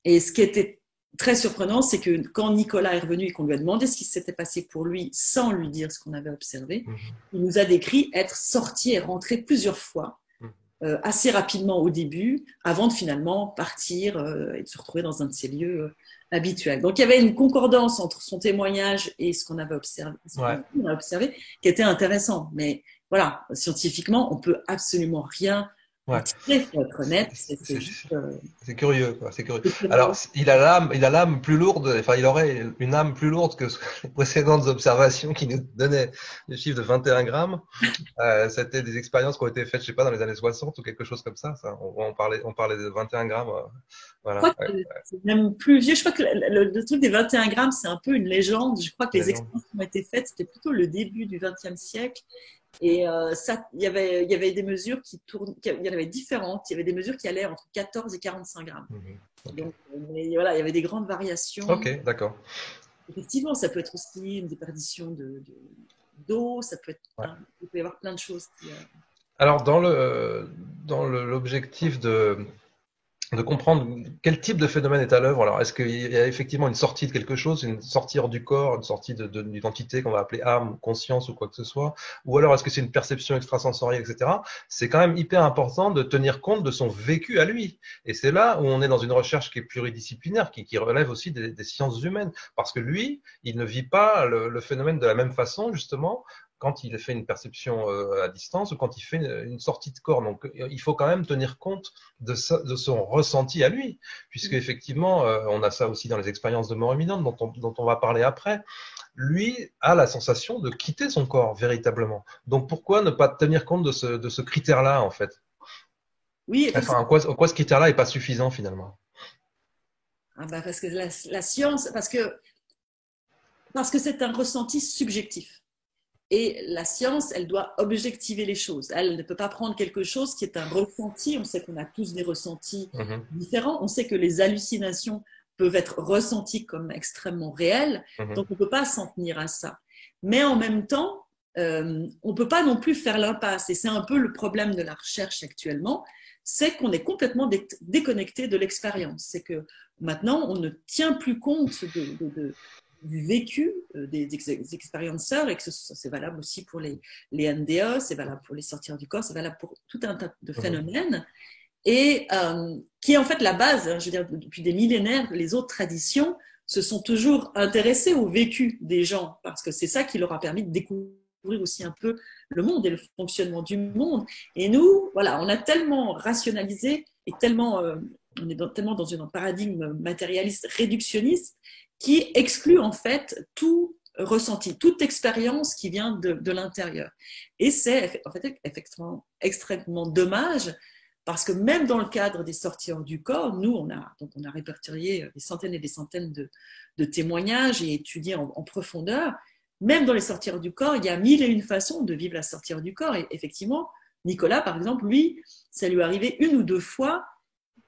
Et ce qui était très surprenant, c'est que quand Nicolas est revenu et qu'on lui a demandé ce qui s'était passé pour lui sans lui dire ce qu'on avait observé, il nous a décrit être sorti et rentré plusieurs fois, assez rapidement au début, avant de finalement partir et de se retrouver dans un de ses lieux habituels. Donc il y avait une concordance entre son témoignage et ce qu'on avait observé, qui était intéressant. Mais voilà, scientifiquement, on peut absolument rien Ouais. Il faut être honnête, C'est c'est juste. c'est curieux, quoi. C'est curieux. C'est Alors, curieux. il a l'âme plus lourde. Enfin, il aurait une âme plus lourde que les précédentes observations qui nous donnaient le chiffre de 21 grammes. C'était des expériences qui ont été faites, je sais pas, dans les années 60 ou quelque chose comme ça. On parlait de 21 grammes. Je Voilà. crois que c'est même plus vieux. Je crois que le truc des 21 grammes, c'est un peu une légende. Je crois que les Légende. expériences qui ont été faites, c'était plutôt le début du XXe siècle. Et ça, il y avait des mesures qui tournent, il y en avait différentes. Il y avait des mesures qui allaient entre 14 et 45 grammes. Ok. Donc, mais voilà, il y avait des grandes variations. Ok, d'accord. Effectivement, ça peut être aussi une déperdition d'eau, ça peut être, Ouais. il peut y avoir plein de choses qui. Alors, l'objectif de comprendre quel type de phénomène est à l'œuvre. Alors, est-ce qu'il y a effectivement une sortie de quelque chose, une sortie hors du corps, une sortie d'une entité qu'on va appeler âme, conscience ou quoi que ce soit, ou alors est-ce que c'est une perception extrasensorielle, etc. C'est quand même hyper important de tenir compte de son vécu à lui. Et c'est là où on est dans une recherche qui est pluridisciplinaire, qui relève aussi des sciences humaines, parce que lui, il ne vit pas le phénomène de la même façon, justement, quand il fait une perception à distance ou quand il fait une sortie de corps. Donc, il faut quand même tenir compte de son ressenti à lui, puisque effectivement, on a ça aussi dans les expériences de mort imminente dont on va parler après. Lui a la sensation de quitter son corps véritablement. Donc, pourquoi ne pas tenir compte de ce critère-là, en fait? Oui, Enfin, effectivement. en quoi ce critère-là est pas suffisant finalement? Ah bah parce que la science, parce que c'est un ressenti subjectif. Et la science, elle doit objectiver les choses. Elle ne peut pas prendre quelque chose qui est un ressenti. On sait qu'on a tous des ressentis Mhm, différents. On sait que les hallucinations peuvent être ressenties comme extrêmement réelles. mhm, Donc, on ne peut pas s'en tenir à ça. Mais en même temps, on ne peut pas non plus faire l'impasse. Et c'est un peu le problème de la recherche actuellement, c'est qu'on est complètement déconnecté de l'expérience. C'est que maintenant, on ne tient plus compte du vécu des expérienceurs et que c'est valable aussi pour les NDE, c'est valable pour les sortir du corps, c'est valable pour tout un tas de mhm. phénomènes et qui est en fait la base. Je veux dire, depuis des millénaires, les autres traditions se sont toujours intéressées au vécu des gens parce que c'est ça qui leur a permis de découvrir aussi un peu le monde et le fonctionnement du monde. Et nous, voilà, on a tellement rationalisé et tellement, on est tellement dans un paradigme matérialiste réductionniste qui exclut en fait tout ressenti, toute expérience qui vient de l'intérieur. Et c'est en fait effectivement extrêmement dommage parce que même dans le cadre des sorties hors du corps, nous, on a répertorié des centaines et des centaines de témoignages et étudié en profondeur. Même dans les sorties hors du corps, il y a mille et une façons de vivre la sortie hors du corps. Et effectivement, Nicolas, par exemple, lui, ça lui est arrivé une ou deux fois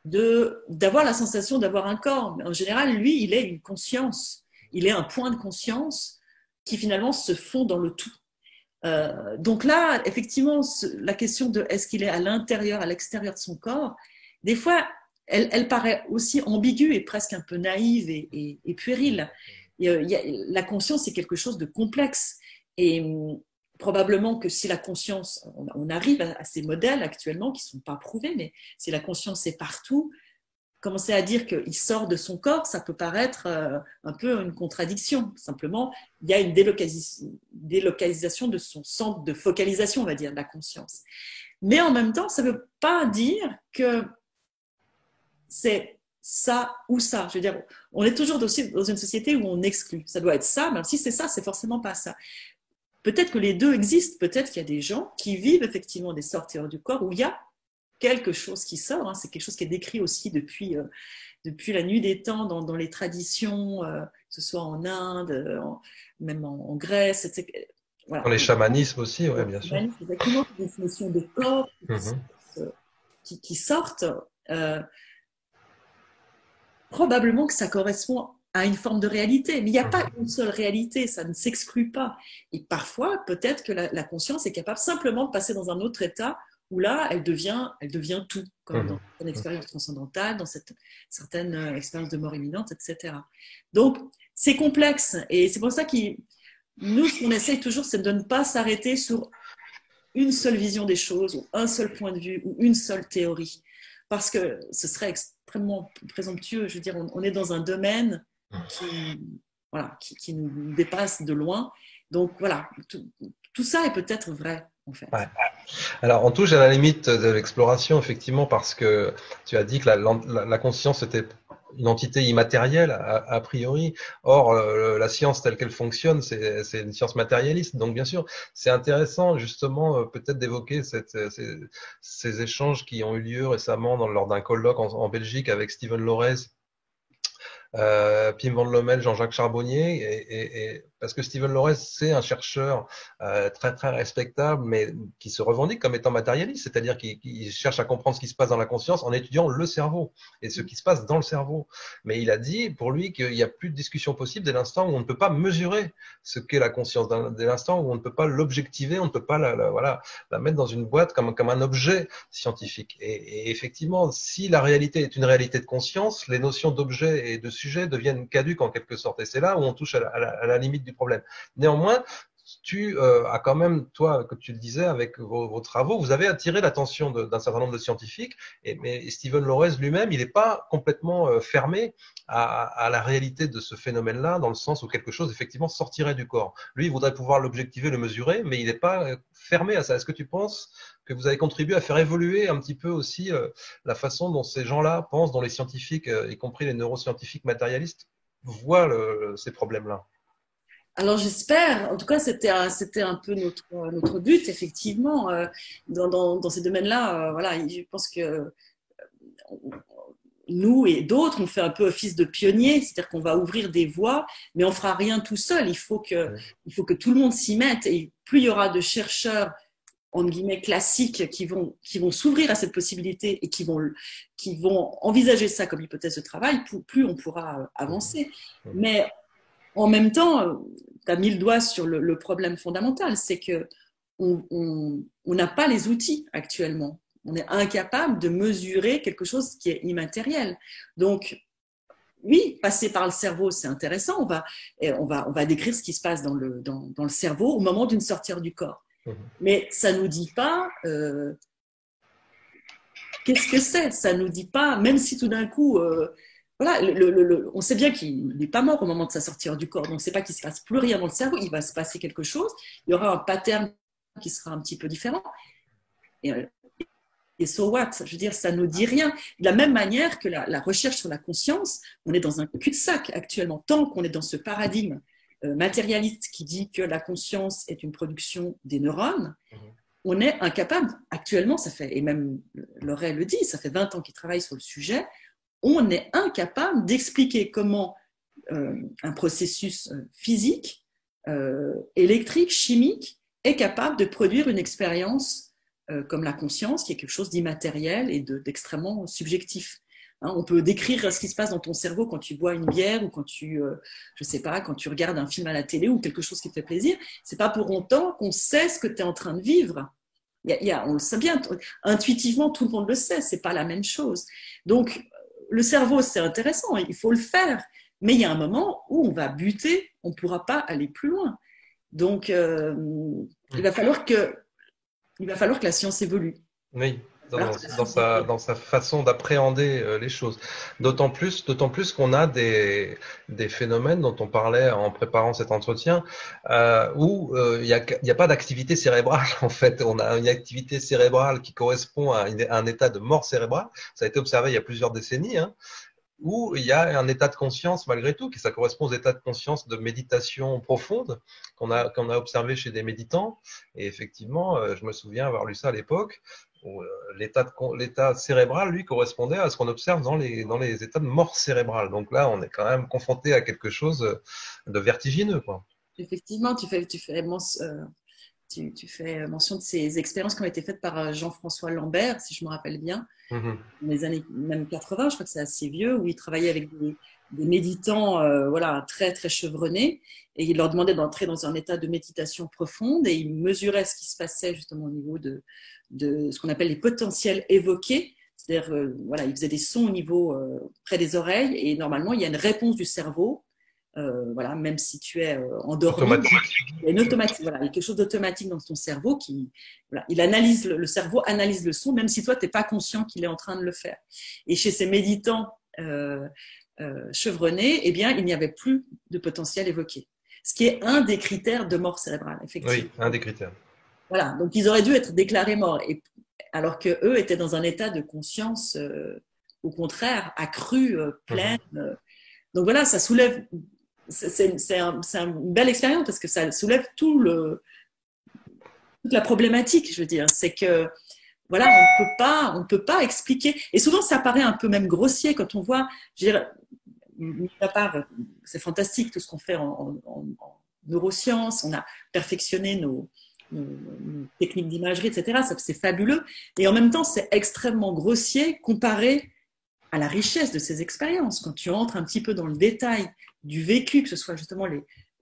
d'avoir la sensation d'avoir un corps. Mais en général, lui, il est une conscience. Il est un point de conscience qui finalement se fond dans le tout. Donc là, effectivement, la question de est-ce qu'il est à l'intérieur, à l'extérieur de son corps, des fois, elle paraît aussi ambiguë et presque un peu naïve et puérile. La conscience, c'est quelque chose de complexe. Et probablement que si la conscience, on arrive à ces modèles actuellement qui ne sont pas prouvés, mais si la conscience est partout, commencer à dire qu'il sort de son corps, ça peut paraître un peu une contradiction. Simplement, il y a une délocalisation de son centre de focalisation, on va dire, de la conscience. Mais en même temps, ça ne veut pas dire que c'est ça ou ça. Je veux dire, on est toujours aussi dans une société où on exclut. Ça doit être ça, même si c'est ça, c'est forcément pas ça. Peut-être que les deux existent, peut-être qu'il y a des gens qui vivent effectivement des sorties hors du corps où il y a quelque chose qui sort. Hein. C'est quelque chose qui est décrit aussi depuis la nuit des temps dans les traditions, que ce soit en Inde, même en Grèce, etc. Dans Voilà. les chamanismes aussi, ouais, bien sûr. Exactement, des notions de corps Mhm, qui sortent. Euh, Probablement que ça correspond à une forme de réalité, mais il n'y a pas mhm, une seule réalité, ça ne s'exclut pas. Et parfois, peut-être que la conscience est capable simplement de passer dans un autre état où là, elle devient tout, comme dans mhm. une expérience transcendantale, dans certaines expériences de mort imminente, etc. Donc, c'est complexe et c'est pour ça que nous, ce qu'on essaye toujours, c'est de ne pas s'arrêter sur une seule vision des choses ou un seul point de vue ou une seule théorie. Parce que ce serait extrêmement présomptueux. Je veux dire, on est dans un domaine qui, voilà, qui nous dépasse de loin. Donc voilà, tout tout ça est peut-être vrai, en fait. Ouais. Alors, on touche à la limite de l'exploration, effectivement, parce que tu as dit que la conscience était une entité immatérielle, a priori. Or, la science telle qu'elle fonctionne, c'est une science matérialiste. Donc, bien sûr, c'est intéressant, justement, peut-être d'évoquer ces échanges qui ont eu lieu récemment lors d'un colloque en Belgique avec Steven Lorez, Pim van Lommel, Jean-Jacques Charbonnier, parce que Steven Lorez, c'est un chercheur très très respectable, mais qui se revendique comme étant matérialiste, c'est-à-dire qu'il cherche à comprendre ce qui se passe dans la conscience en étudiant le cerveau et ce qui se passe dans le cerveau. Mais il a dit pour lui qu'il n'y a plus de discussion possible dès l'instant où on ne peut pas mesurer ce qu'est la conscience, dès l'instant où on ne peut pas l'objectiver, on ne peut pas la mettre dans une boîte comme un objet scientifique. Et effectivement, si la réalité est une réalité de conscience, les notions d'objet et de sujet deviennent caduques en quelque sorte. Et c'est là où on touche à la limite du problème. Néanmoins, tu as quand même, toi, comme tu le disais, avec vos travaux, vous avez attiré l'attention d'un certain nombre de scientifiques, mais Steven Lorez lui-même, il n'est pas complètement fermé à la réalité de ce phénomène-là, dans le sens où quelque chose, effectivement, sortirait du corps. Lui, il voudrait pouvoir l'objectiver, le mesurer, mais il n'est pas fermé à ça. Est-ce que tu penses que vous avez contribué à faire évoluer un petit peu aussi la façon dont ces gens-là pensent, dont les scientifiques, y compris les neuroscientifiques matérialistes, voient ces problèmes-là? Alors j'espère, en tout cas c'était un peu notre but effectivement dans ces domaines-là. Voilà, je pense que nous et d'autres, on fait un peu office de pionnier, c'est-à-dire qu'on va ouvrir des voies, mais on fera rien tout seul. Il faut que tout le monde s'y mette, et plus il y aura de chercheurs entre guillemets classiques qui vont s'ouvrir à cette possibilité et qui vont envisager ça comme hypothèse de travail, plus on pourra avancer. Mais en même temps, tu as mis le doigt sur le problème fondamental, c'est que on n'a pas les outils actuellement. On est incapable de mesurer quelque chose qui est immatériel. Donc, oui, passer par le cerveau, c'est intéressant. On va décrire ce qui se passe dans le cerveau au moment d'une sortie du corps. Mais ça ne nous dit pas qu'est-ce que c'est. Ça ne nous dit pas, même si tout d'un coup, voilà, on sait bien qu'il n'est pas mort au moment de sa sortie du corps. Donc, on ne sait pas qu'il ne se passe plus rien dans le cerveau. Il va se passer quelque chose. Il y aura un pattern qui sera un petit peu différent. Et so what? Je veux dire, ça ne nous dit rien. De la même manière que la recherche sur la conscience, on est dans un cul-de-sac actuellement. Tant qu'on est dans ce paradigme matérialiste qui dit que la conscience est une production des neurones, on est incapable, actuellement, et même Lorey le dit, ça fait 20 ans qu'il travaille sur le sujet, on est incapable d'expliquer comment un processus physique, électrique, chimique, est capable de produire une expérience comme la conscience, qui est quelque chose d'immatériel et d'extrêmement subjectif. Hein, on peut décrire ce qui se passe dans ton cerveau quand tu bois une bière ou quand je sais pas, quand tu regardes un film à la télé ou quelque chose qui te fait plaisir. C'est pas pour autant qu'on sait ce que tu es en train de vivre. On le sait bien, intuitivement, tout le monde le sait, c'est pas la même chose. Donc, le cerveau, c'est intéressant, il faut le faire, mais il y a un moment où on va buter, on ne pourra pas aller plus loin. Donc, il va falloir que la science évolue. Oui, dans sa façon d'appréhender les choses. D'autant plus qu'on a des phénomènes dont on parlait en préparant cet entretien, où il y a pas d'activité cérébrale en fait. On a une activité cérébrale qui correspond à un état de mort cérébrale. Ça a été observé il y a plusieurs décennies, hein, où il y a un état de conscience malgré tout, ça correspond aux états de conscience de méditation profonde qu'on a observé chez des méditants. Et effectivement, je me souviens avoir lu ça à l'époque, où l'état cérébral, lui, correspondait à ce qu'on observe dans les états de mort cérébrale. Donc là, on est quand même confronté à quelque chose de vertigineux, quoi. Effectivement, tu fais mention de ces expériences qui ont été faites par Jean-François Lambert, si je me rappelle bien, dans les années même 80, je crois que c'est assez vieux, où il travaillait avec des méditants voilà, très, très chevronnés, et il leur demandait d'entrer dans un état de méditation profonde, et il mesurait ce qui se passait justement au niveau de ce qu'on appelle les potentiels évoqués. C'est-à-dire, voilà, il faisait des sons au niveau près des oreilles, et normalement, il y a une réponse du cerveau. Voilà, même si tu es endormi, il y a une automatique, voilà, il y a quelque chose d'automatique dans ton cerveau qui, voilà, le cerveau analyse le son, même si toi, tu n'es pas conscient qu'il est en train de le faire. Et chez ces méditants chevronnés, eh bien, il n'y avait plus de potentiel évoqué. ce qui est un des critères de mort cérébrale, effectivement. Oui, un des critères. Voilà, donc ils auraient dû être déclarés morts, alors qu'eux étaient dans un état de conscience, au contraire, accru, pleine. Donc voilà, ça soulève, une belle expérience parce que ça soulève toute la problématique, je veux dire. C'est que, voilà, on peut pas expliquer. Et souvent, ça paraît un peu même grossier quand on voit, je veux dire, à part, c'est fantastique tout ce qu'on fait en neurosciences, on a perfectionné nos techniques d'imagerie, etc. C'est fabuleux. Et en même temps, c'est extrêmement grossier comparé à la richesse de ces expériences. Quand tu entres un petit peu dans le détail du vécu, que ce soit justement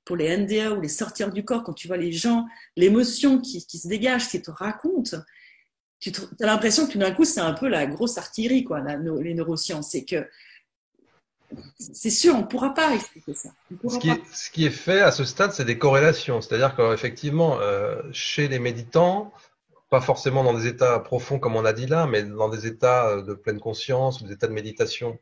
pour les NDA ou les sortir du corps, quand tu vois les gens, l'émotion qui se dégage, qui te raconte, tu as l'impression que tout d'un coup, c'est un peu la grosse artillerie, quoi, les neurosciences. C'est que, c'est sûr, on ne pourra pas expliquer ça. Ce qui est fait à ce stade, c'est des corrélations. C'est-à-dire qu'effectivement, chez les méditants, pas forcément dans des états profonds comme on a dit là, mais dans des états de pleine conscience, des états de méditation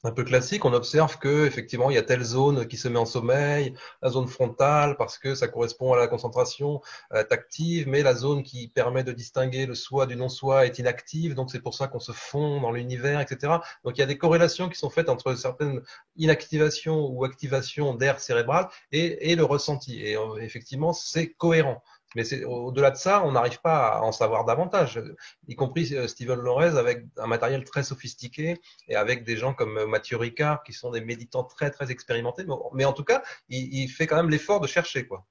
un peu classiques, on observe que effectivement il y a telle zone qui se met en sommeil, la zone frontale parce que ça correspond à la concentration, est active, mais la zone qui permet de distinguer le soi du non-soi est inactive, donc c'est pour ça qu'on se fond dans l'univers, etc. Donc il y a des corrélations qui sont faites entre certaines inactivations ou activations d'air cérébral et le ressenti. Et effectivement, c'est cohérent. Mais au-delà de ça, on n'arrive pas à en savoir davantage, y compris Steven Lorez avec un matériel très sophistiqué et avec des gens comme Mathieu Ricard qui sont des méditants très très expérimentés. Mais en tout cas, il fait quand même l'effort de chercher, quoi.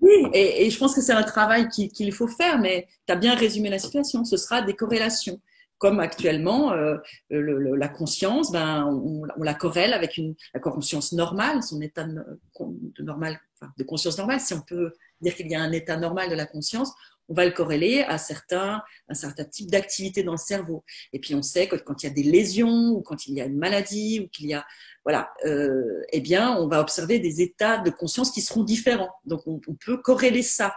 Oui, et je pense que c'est un travail qu'il faut faire, mais tu as bien résumé la situation. Ce sera des corrélations. Comme actuellement, la conscience, on la corrèle avec la conscience normale, son état de conscience normale, si on peut dire qu'il y a un état normal de la conscience, on va le corréler à un certain type d'activité dans le cerveau. Et puis on sait que quand il y a des lésions ou quand il y a une maladie ou qu'il y a, voilà, eh bien, on va observer des états de conscience qui seront différents. Donc on peut corréler ça,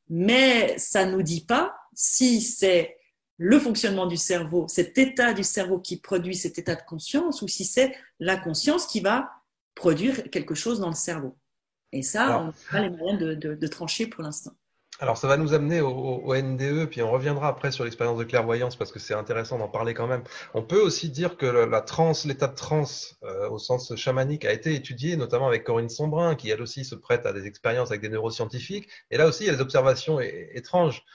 mais ça nous dit pas si c'est le fonctionnement du cerveau, cet état du cerveau qui produit cet état de conscience, ou si c'est la conscience qui va produire quelque chose dans le cerveau. Et ça, on n'a pas les moyens de trancher pour l'instant. Alors, ça va nous amener au NDE, puis on reviendra après sur l'expérience de clairvoyance parce que c'est intéressant d'en parler quand même. On peut aussi dire que l'état de transe au sens chamanique a été étudié, notamment avec Corinne Sombrin, qui elle aussi se prête à des expériences avec des neuroscientifiques. Et là aussi, il y a des observations étranges.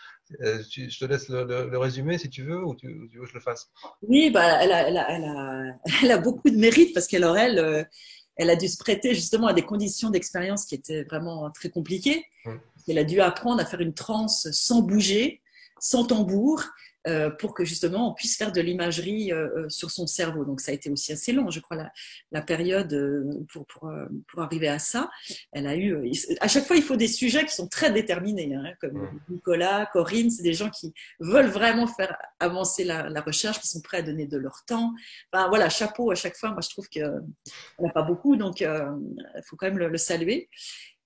Je te laisse le résumer si tu veux, ou tu veux que je le fasse? Oui, elle a beaucoup de mérite parce elle a dû se prêter justement à des conditions d'expérience qui étaient vraiment très compliquées. Elle a dû apprendre à faire une transe sans bouger, sans tambour, pour que justement on puisse faire de l'imagerie sur son cerveau. Donc ça a été aussi assez long, je crois, la période pour arriver à ça. Elle a eu, à chaque fois, il faut des sujets qui sont très déterminés, hein, comme Nicolas, Corinne, c'est des gens qui veulent vraiment faire avancer la recherche, qui sont prêts à donner de leur temps. Enfin, voilà, chapeau à chaque fois. Moi, je trouve qu'elle n'a pas beaucoup, donc il faut quand même le saluer.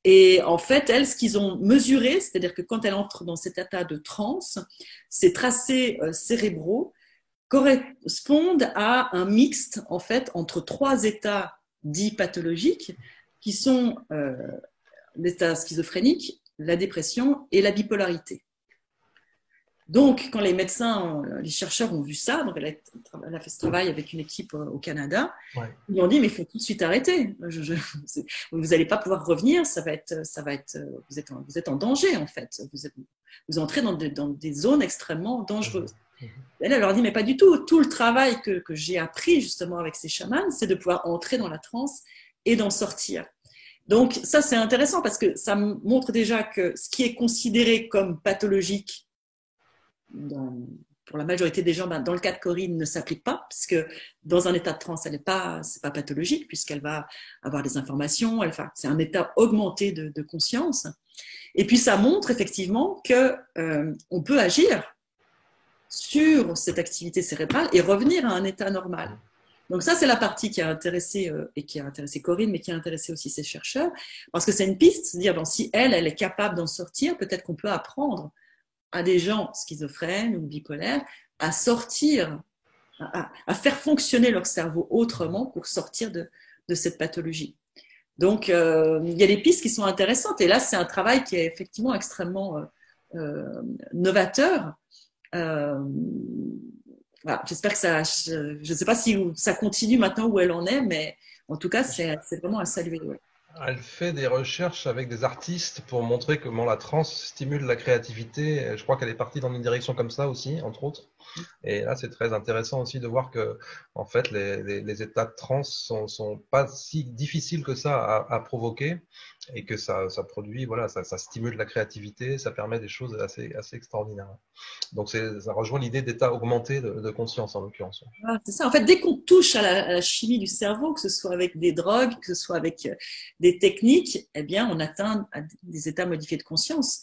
Et en fait, elles, ce qu'ils ont mesuré, c'est-à-dire que quand elle entre dans cet état de transe, ces tracés cérébraux correspondent à un mixte en fait entre trois états dits pathologiques qui sont l'état schizophrénique, la dépression et la bipolarité. Donc, quand les médecins, les chercheurs ont vu ça, donc elle a fait ce travail avec une équipe au Canada, ils lui ont dit mais il faut tout de suite arrêter. Vous n'allez pas pouvoir revenir, vous êtes en danger en fait. Vous entrez dans des zones extrêmement dangereuses. Elle leur dit mais pas du tout. Tout le travail que j'ai appris justement avec ces chamans, c'est de pouvoir entrer dans la transe et d'en sortir. Donc ça c'est intéressant parce que ça montre déjà que ce qui est considéré comme pathologique pour la majorité des gens, dans le cas de Corinne, ne s'applique pas, puisque dans un état de transe, c'est pas pathologique, puisqu'elle va avoir des informations, c'est un état augmenté de conscience. Et puis ça montre effectivement qu'on peut agir sur cette activité cérébrale et revenir à un état normal. Donc ça, c'est la partie qui a intéressé Corinne, mais qui a intéressé aussi ses chercheurs, parce que c'est une piste, c'est-à-dire si elle est capable d'en sortir, peut-être qu'on peut apprendre à des gens schizophrènes ou bipolaires à sortir, à faire fonctionner leur cerveau autrement pour sortir de cette pathologie. Donc, il y a des pistes qui sont intéressantes. Et là, c'est un travail qui est effectivement extrêmement novateur. Euh, voilà, j'espère que ça, je ne sais pas si ça continue maintenant où elle en est, mais en tout cas, c'est vraiment à saluer. Ouais. Elle fait des recherches avec des artistes pour montrer comment la transe stimule la créativité. Je crois qu'elle est partie dans une direction comme ça aussi, entre autres. Et là, c'est très intéressant aussi de voir que, en fait, les états de transe sont pas si difficiles que ça à provoquer et que ça produit, voilà, ça stimule la créativité, ça permet des choses assez extraordinaires. Donc, ça rejoint l'idée d'état augmenté de conscience, en l'occurrence. Ah, c'est ça. En fait, dès qu'on touche à la chimie du cerveau, que ce soit avec des drogues, que ce soit avec des techniques, eh bien, on atteint des états modifiés de conscience.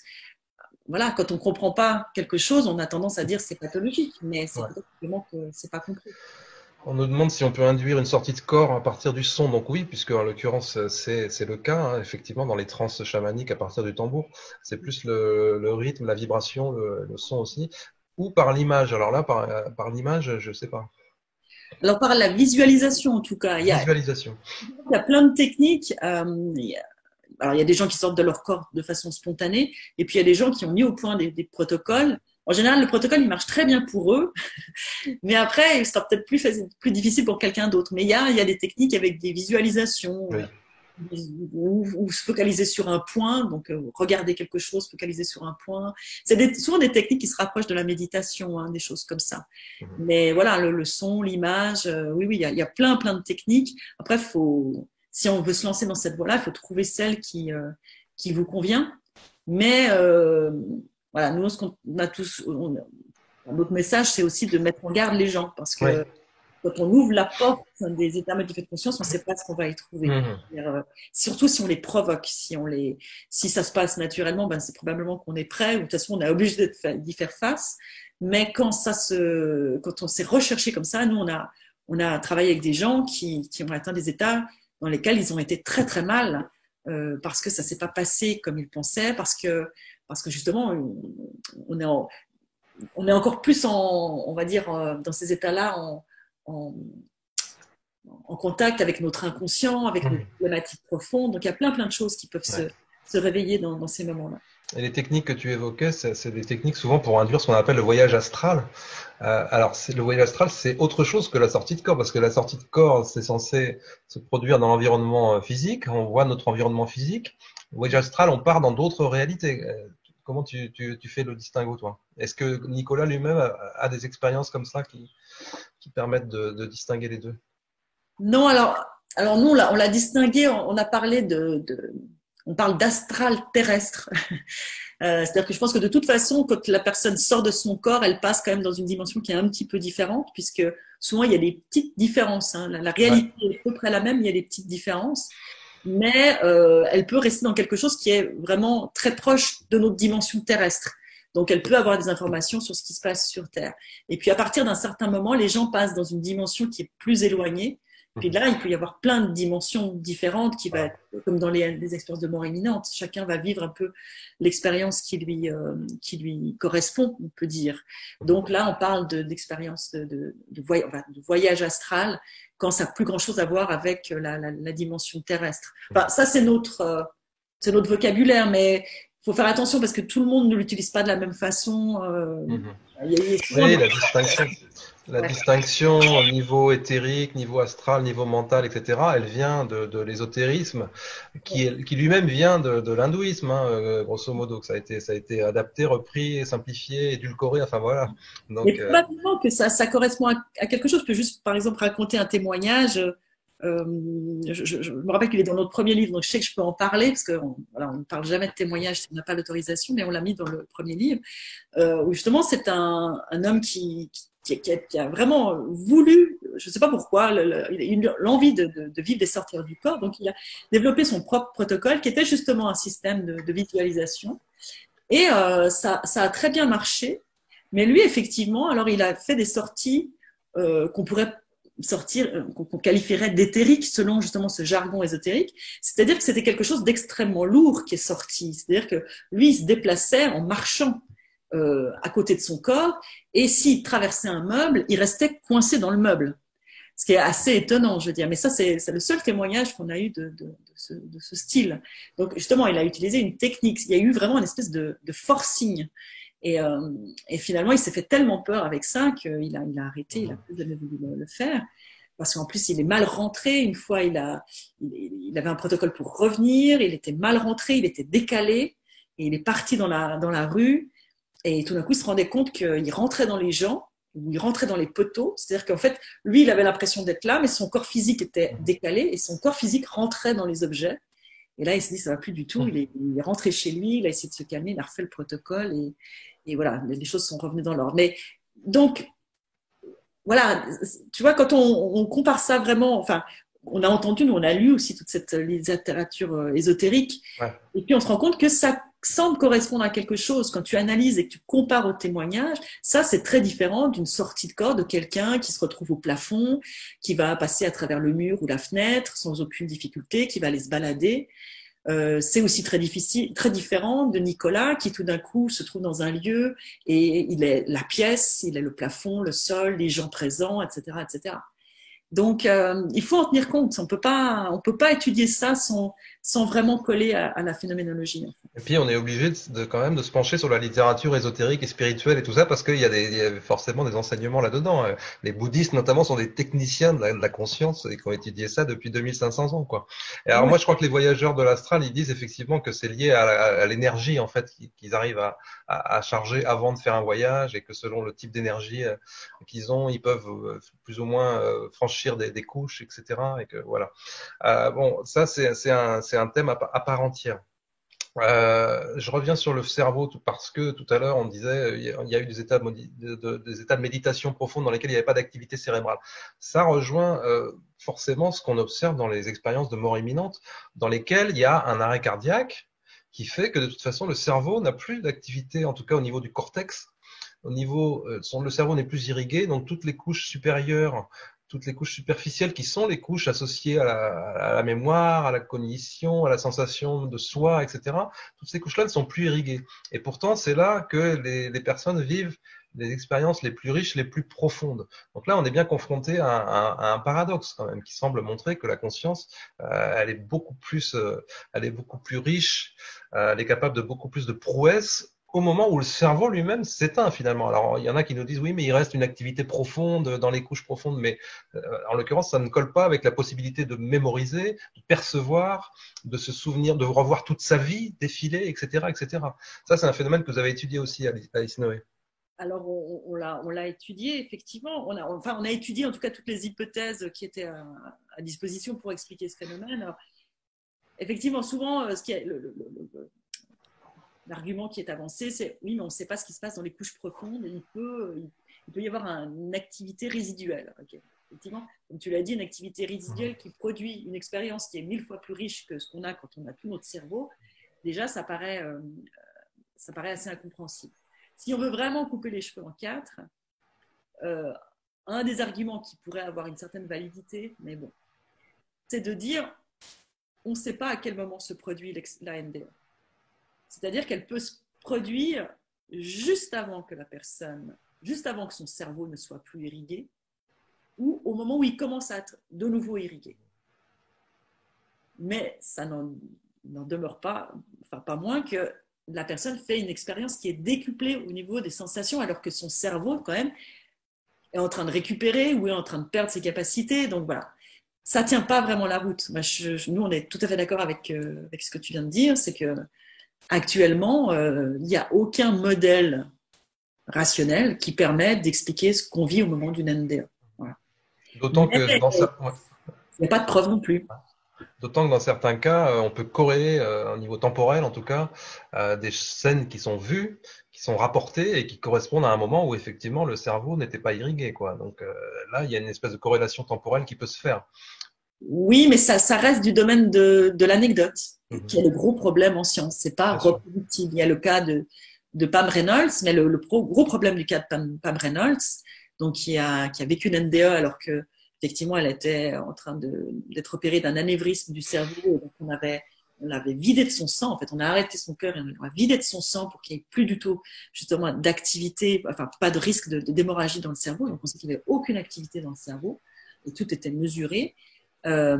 Voilà, quand on ne comprend pas quelque chose, on a tendance à dire c'est pathologique, mais c'est peut-être simplement que c'est pas compris. On nous demande si on peut induire une sortie de corps à partir du son. Donc oui, puisque en l'occurrence c'est le cas, hein, effectivement, dans les transes chamaniques à partir du tambour. C'est plus le rythme, la vibration, le son aussi. Ou par l'image. Alors là, par l'image, je sais pas. Alors, par la visualisation, en tout cas, Visualisation. il y a plein de techniques. Alors, il y a des gens qui sortent de leur corps de façon spontanée, et puis il y a des gens qui ont mis au point des protocoles. En général, le protocole, il marche très bien pour eux, mais après, il sera peut-être plus difficile pour quelqu'un d'autre. Mais il y a des techniques avec des visualisations, Oui. ou se focaliser sur un point, donc regarder quelque chose, focaliser sur un point. C'est souvent des techniques qui se rapprochent de la méditation, hein, des choses comme ça. Mais voilà, le son, l'image, oui, il y a plein de techniques. Après, si on veut se lancer dans cette voie-là, il faut trouver celle qui vous convient. Mais voilà, nous, ce qu'on a tous, notre message, c'est aussi de mettre en garde les gens, parce que quand on ouvre la porte des états modifiés de conscience, on ne sait pas ce qu'on va y trouver. Surtout si on les provoque, si ça se passe naturellement, ben c'est probablement qu'on est prêt, ou de toute façon on est obligé d'y faire face. Mais quand on s'est recherché comme ça, nous on a travaillé avec des gens qui ont atteint des états dans lesquels ils ont été très très mal parce que ça s'est pas passé comme ils pensaient, parce que justement on est encore plus on va dire dans ces états-là en contact avec notre inconscient, avec nos problématiques profondes. Donc, il y a plein de choses qui peuvent se réveiller dans ces moments-là. Et les techniques que tu évoquais, c'est des techniques souvent pour induire ce qu'on appelle le voyage astral. Alors, le voyage astral, c'est autre chose que la sortie de corps, parce que la sortie de corps, c'est censé se produire dans l'environnement physique. On voit notre environnement physique. Le voyage astral, on part dans d'autres réalités. Comment tu fais le distinguo, toi? Est-ce que Nicolas lui-même a des expériences comme ça qui permettent de distinguer les deux? Non, alors nous, on l'a distingué, on a parlé on parle d'astral terrestre. C'est-à-dire que je pense que de toute façon, quand la personne sort de son corps, elle passe quand même dans une dimension qui est un petit peu différente, puisque souvent il y a des petites différences. Hein. La réalité est à peu près la même, il y a des petites différences, mais elle peut rester dans quelque chose qui est vraiment très proche de notre dimension terrestre. Donc, elle peut avoir des informations sur ce qui se passe sur Terre. Et puis, à partir d'un certain moment, les gens passent dans une dimension qui est plus éloignée. Puis là, il peut y avoir plein de dimensions différentes qui va être comme dans les expériences de mort imminente. Chacun va vivre un peu l'expérience qui lui correspond, on peut dire. Donc là, on parle d'expérience de voyage astral quand ça n'a plus grand-chose à voir avec la dimension terrestre. Enfin, ça, c'est notre vocabulaire, mais il faut faire attention parce que tout le monde ne l'utilise pas de la même façon. Oui, la distinction au niveau éthérique, niveau astral, niveau mental, etc., elle vient de l'ésotérisme, qui lui-même vient de l'hindouisme, hein, grosso modo. Ça a été adapté, repris, simplifié, édulcoré, enfin voilà. Donc, mais probablement que ça correspond à quelque chose. Je peux juste, par exemple, raconter un témoignage. Je me rappelle qu'il est dans notre premier livre, donc je sais que je peux en parler, parce qu'on ne parle jamais de témoignage si on n'a pas l'autorisation, mais on l'a mis dans le premier livre, où justement c'est un homme qui a vraiment voulu, je ne sais pas pourquoi, l'envie de vivre des sorties du corps, donc il a développé son propre protocole qui était justement un système de visualisation, et ça a très bien marché, mais lui effectivement, alors il a fait des sorties qu'on qualifierait d'éthérique selon justement ce jargon ésotérique, c'est-à-dire que c'était quelque chose d'extrêmement lourd qui est sorti, c'est-à-dire que lui il se déplaçait en marchant à côté de son corps, et s'il traversait un meuble, il restait coincé dans le meuble. Ce qui est assez étonnant, je veux dire. Mais ça, c'est le seul témoignage qu'on a eu de ce style. Donc, justement, il a utilisé une technique. Il y a eu vraiment une espèce de forcing. Et finalement, il s'est fait tellement peur avec ça qu'il a arrêté, il a plus jamais voulu le faire. Parce qu'en plus, il est mal rentré. Une fois, il avait un protocole pour revenir. Il était mal rentré, il était décalé. Et il est parti dans la rue. Et tout d'un coup, il se rendait compte qu'il rentrait dans les gens, ou il rentrait dans les poteaux. C'est-à-dire qu'en fait, lui, il avait l'impression d'être là, mais son corps physique était décalé et son corps physique rentrait dans les objets. Et là, il s'est dit, ça va plus du tout. Il est rentré chez lui, il a essayé de se calmer, il a refait le protocole et voilà, les choses sont revenues dans l'ordre. Mais donc, voilà, tu vois, quand on compare ça vraiment, enfin, on a entendu, nous, on a lu aussi toute cette littérature ésotérique, Ouais. et puis on se rend compte que ça semble correspondre à quelque chose. Quand tu analyses et que tu compares au témoignage, ça, c'est très différent d'une sortie de corps de quelqu'un qui se retrouve au plafond, qui va passer à travers le mur ou la fenêtre sans aucune difficulté, qui va aller se balader. C'est aussi très différent de Nicolas qui tout d'un coup se trouve dans un lieu et il est la pièce, il est le plafond, le sol, les gens présents, etc., etc. Donc, il faut en tenir compte. On peut pas étudier ça sans vraiment coller à la phénoménologie. Et puis on est obligé quand même de se pencher sur la littérature ésotérique et spirituelle et tout ça parce qu'il il y a forcément des enseignements là-dedans. Les bouddhistes notamment sont des techniciens de la conscience et qui ont étudié ça depuis 2500 ans, quoi. Et alors Ouais. moi je crois que les voyageurs de l'astral ils disent effectivement que c'est lié à l'énergie en fait qu'ils arrivent à charger avant de faire un voyage et que selon le type d'énergie qu'ils ont ils peuvent plus ou moins franchir des couches, etc. Et que voilà. Bon, ça c'est un thème à part entière. Je reviens sur le cerveau parce que tout à l'heure on disait il y a eu des états des états de méditation profonde dans lesquels il n'y avait pas d'activité cérébrale. Ça rejoint forcément ce qu'on observe dans les expériences de mort imminente, dans lesquelles il y a un arrêt cardiaque qui fait que de toute façon le cerveau n'a plus d'activité, en tout cas au niveau du cortex. Au niveau, le cerveau n'est plus irrigué, donc toutes les couches supérieures, toutes les couches superficielles qui sont les couches associées à la mémoire, à la cognition, à la sensation de soi, etc. Toutes ces couches-là ne sont plus irriguées. Et pourtant, c'est là que les personnes vivent les expériences les plus riches, les plus profondes. Donc là, on est bien confronté à un paradoxe quand même, qui semble montrer que la conscience, elle est beaucoup plus riche, elle est capable de beaucoup plus de prouesses au moment où le cerveau lui-même s'éteint finalement. Alors il y en a qui nous disent oui mais il reste une activité profonde dans les couches profondes, mais en l'occurrence ça ne colle pas avec la possibilité de mémoriser, de percevoir, de se souvenir, de revoir toute sa vie défiler, etc., etc. Ça c'est un phénomène que vous avez étudié aussi, Alice Noé. Alors, on l'a étudié, effectivement. On a étudié en tout cas toutes les hypothèses qui étaient à disposition pour expliquer ce phénomène. Alors, effectivement, souvent, l'argument qui est avancé, c'est oui, mais on ne sait pas ce qui se passe dans les couches profondes. Il peut y avoir une activité résiduelle. Okay. Effectivement, comme tu l'as dit, une activité résiduelle qui produit une expérience qui est 1000 fois plus riche que ce qu'on a quand on a tout notre cerveau. Déjà, ça paraît assez incompréhensible. Si on veut vraiment couper les cheveux en quatre, un des arguments qui pourrait avoir une certaine validité, mais bon, c'est de dire on ne sait pas à quel moment se produit la NDE. C'est-à-dire qu'elle peut se produire juste avant que son cerveau ne soit plus irrigué, ou au moment où il commence à être de nouveau irrigué. Mais ça n'en demeure pas, enfin pas moins que la personne fait une expérience qui est décuplée au niveau des sensations, alors que son cerveau, quand même, est en train de récupérer ou est en train de perdre ses capacités. Donc voilà, ça ne tient pas vraiment la route. Nous, on est tout à fait d'accord avec ce que tu viens de dire, c'est que actuellement, il n'y a aucun modèle rationnel qui permette d'expliquer ce qu'on vit au moment d'une NDE. Voilà. D'autant que il n'y a pas de preuve non plus. D'autant que dans certains cas, on peut corréler, au niveau temporel en tout cas, des scènes qui sont vues, qui sont rapportées et qui correspondent à un moment où effectivement le cerveau n'était pas irrigué, quoi. Donc là, il y a une espèce de corrélation temporelle qui peut se faire. Oui, mais ça reste du domaine de l'anecdote, qui est le gros problème en science. C'est pas reproductible. Il y a le cas de Pam Reynolds, mais le gros problème du cas de Pam Reynolds, donc qui a vécu une NDE alors que effectivement elle était en train d'être opérée d'un anévrisme du cerveau, et donc on l'avait vidé de son sang. En fait, on a arrêté son cœur et on l'a vidé de son sang pour qu'il n'y ait plus du tout justement d'activité, enfin pas de risque d'hémorragie dans le cerveau. Donc on sait qu'il n'y avait aucune activité dans le cerveau. et tout était mesuré. Euh,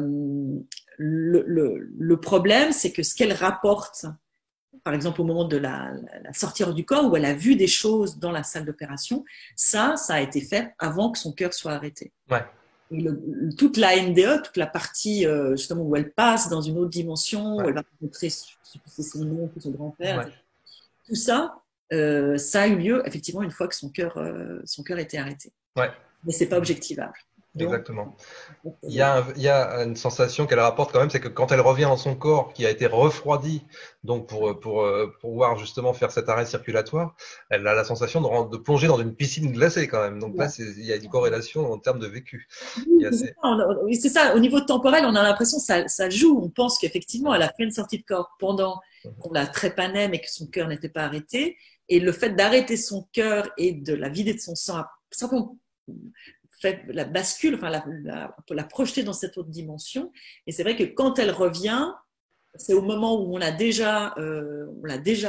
le problème, c'est que ce qu'elle rapporte, par exemple au moment de la sortie hors du corps, où elle a vu des choses dans la salle d'opération, ça a été fait avant que son cœur soit arrêté. Ouais. Et toute la NDE, toute la partie justement où elle passe dans une autre dimension, où elle va rencontrer son oncle, son grand-père, tout ça, ça a eu lieu effectivement une fois que son cœur était arrêté. Ouais. Mais c'est pas objectivable. Donc, exactement. Il y a une sensation qu'elle rapporte quand même, c'est que quand elle revient dans son corps, qui a été refroidi, donc pour pouvoir justement faire cet arrêt circulatoire, elle a la sensation de plonger dans une piscine glacée quand même. Donc là, il y a une corrélation en termes de vécu. Oui, c'est ça. Au niveau temporel, on a l'impression que ça joue. On pense qu'effectivement, elle a fait une sortie de corps pendant qu'on la trépanait, mais que son cœur n'était pas arrêté. Et le fait d'arrêter son cœur et de la vider de son sang, simplement fait la bascule, enfin la projeter dans cette autre dimension. Et c'est vrai que quand elle revient, c'est au moment où on l'a déjà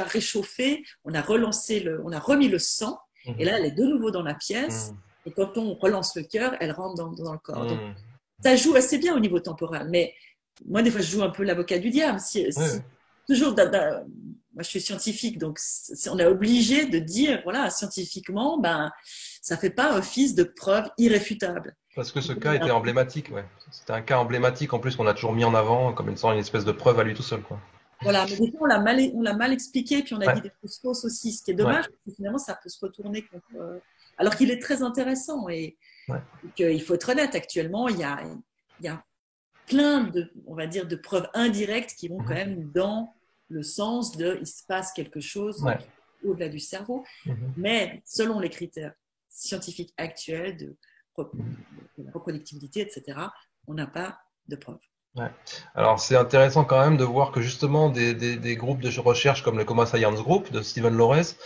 réchauffé, on a remis le sang, et là elle est de nouveau dans la pièce. Et quand on relance le cœur, elle rentre dans le corps. Donc, ça joue assez bien au niveau temporal. Mais moi, des fois, je joue un peu l'avocat du diable. Toujours, moi, je suis scientifique, donc on est obligé de dire, voilà, scientifiquement, ça ne fait pas office de preuve irréfutable. Parce que ce cas était emblématique, ouais. C'était un cas emblématique en plus qu'on a toujours mis en avant comme une espèce de preuve à lui tout seul, quoi. Voilà, mais des fois, on l'a mal expliqué, puis on a dit des choses fausses aussi, ce qui est dommage, parce que finalement, ça peut se retourner contre. Alors qu'il est très intéressant et qu'il faut être honnête, actuellement, il y a plein on va dire, de preuves indirectes qui vont quand même dans le sens de il se passe quelque chose au-delà du cerveau, mais selon les critères scientifiques actuels de reproductibilité, etc., on n'a pas de preuves. Ouais. Alors c'est intéressant quand même de voir que justement des groupes de recherche comme le Coma Science Group de Stephen Lorenz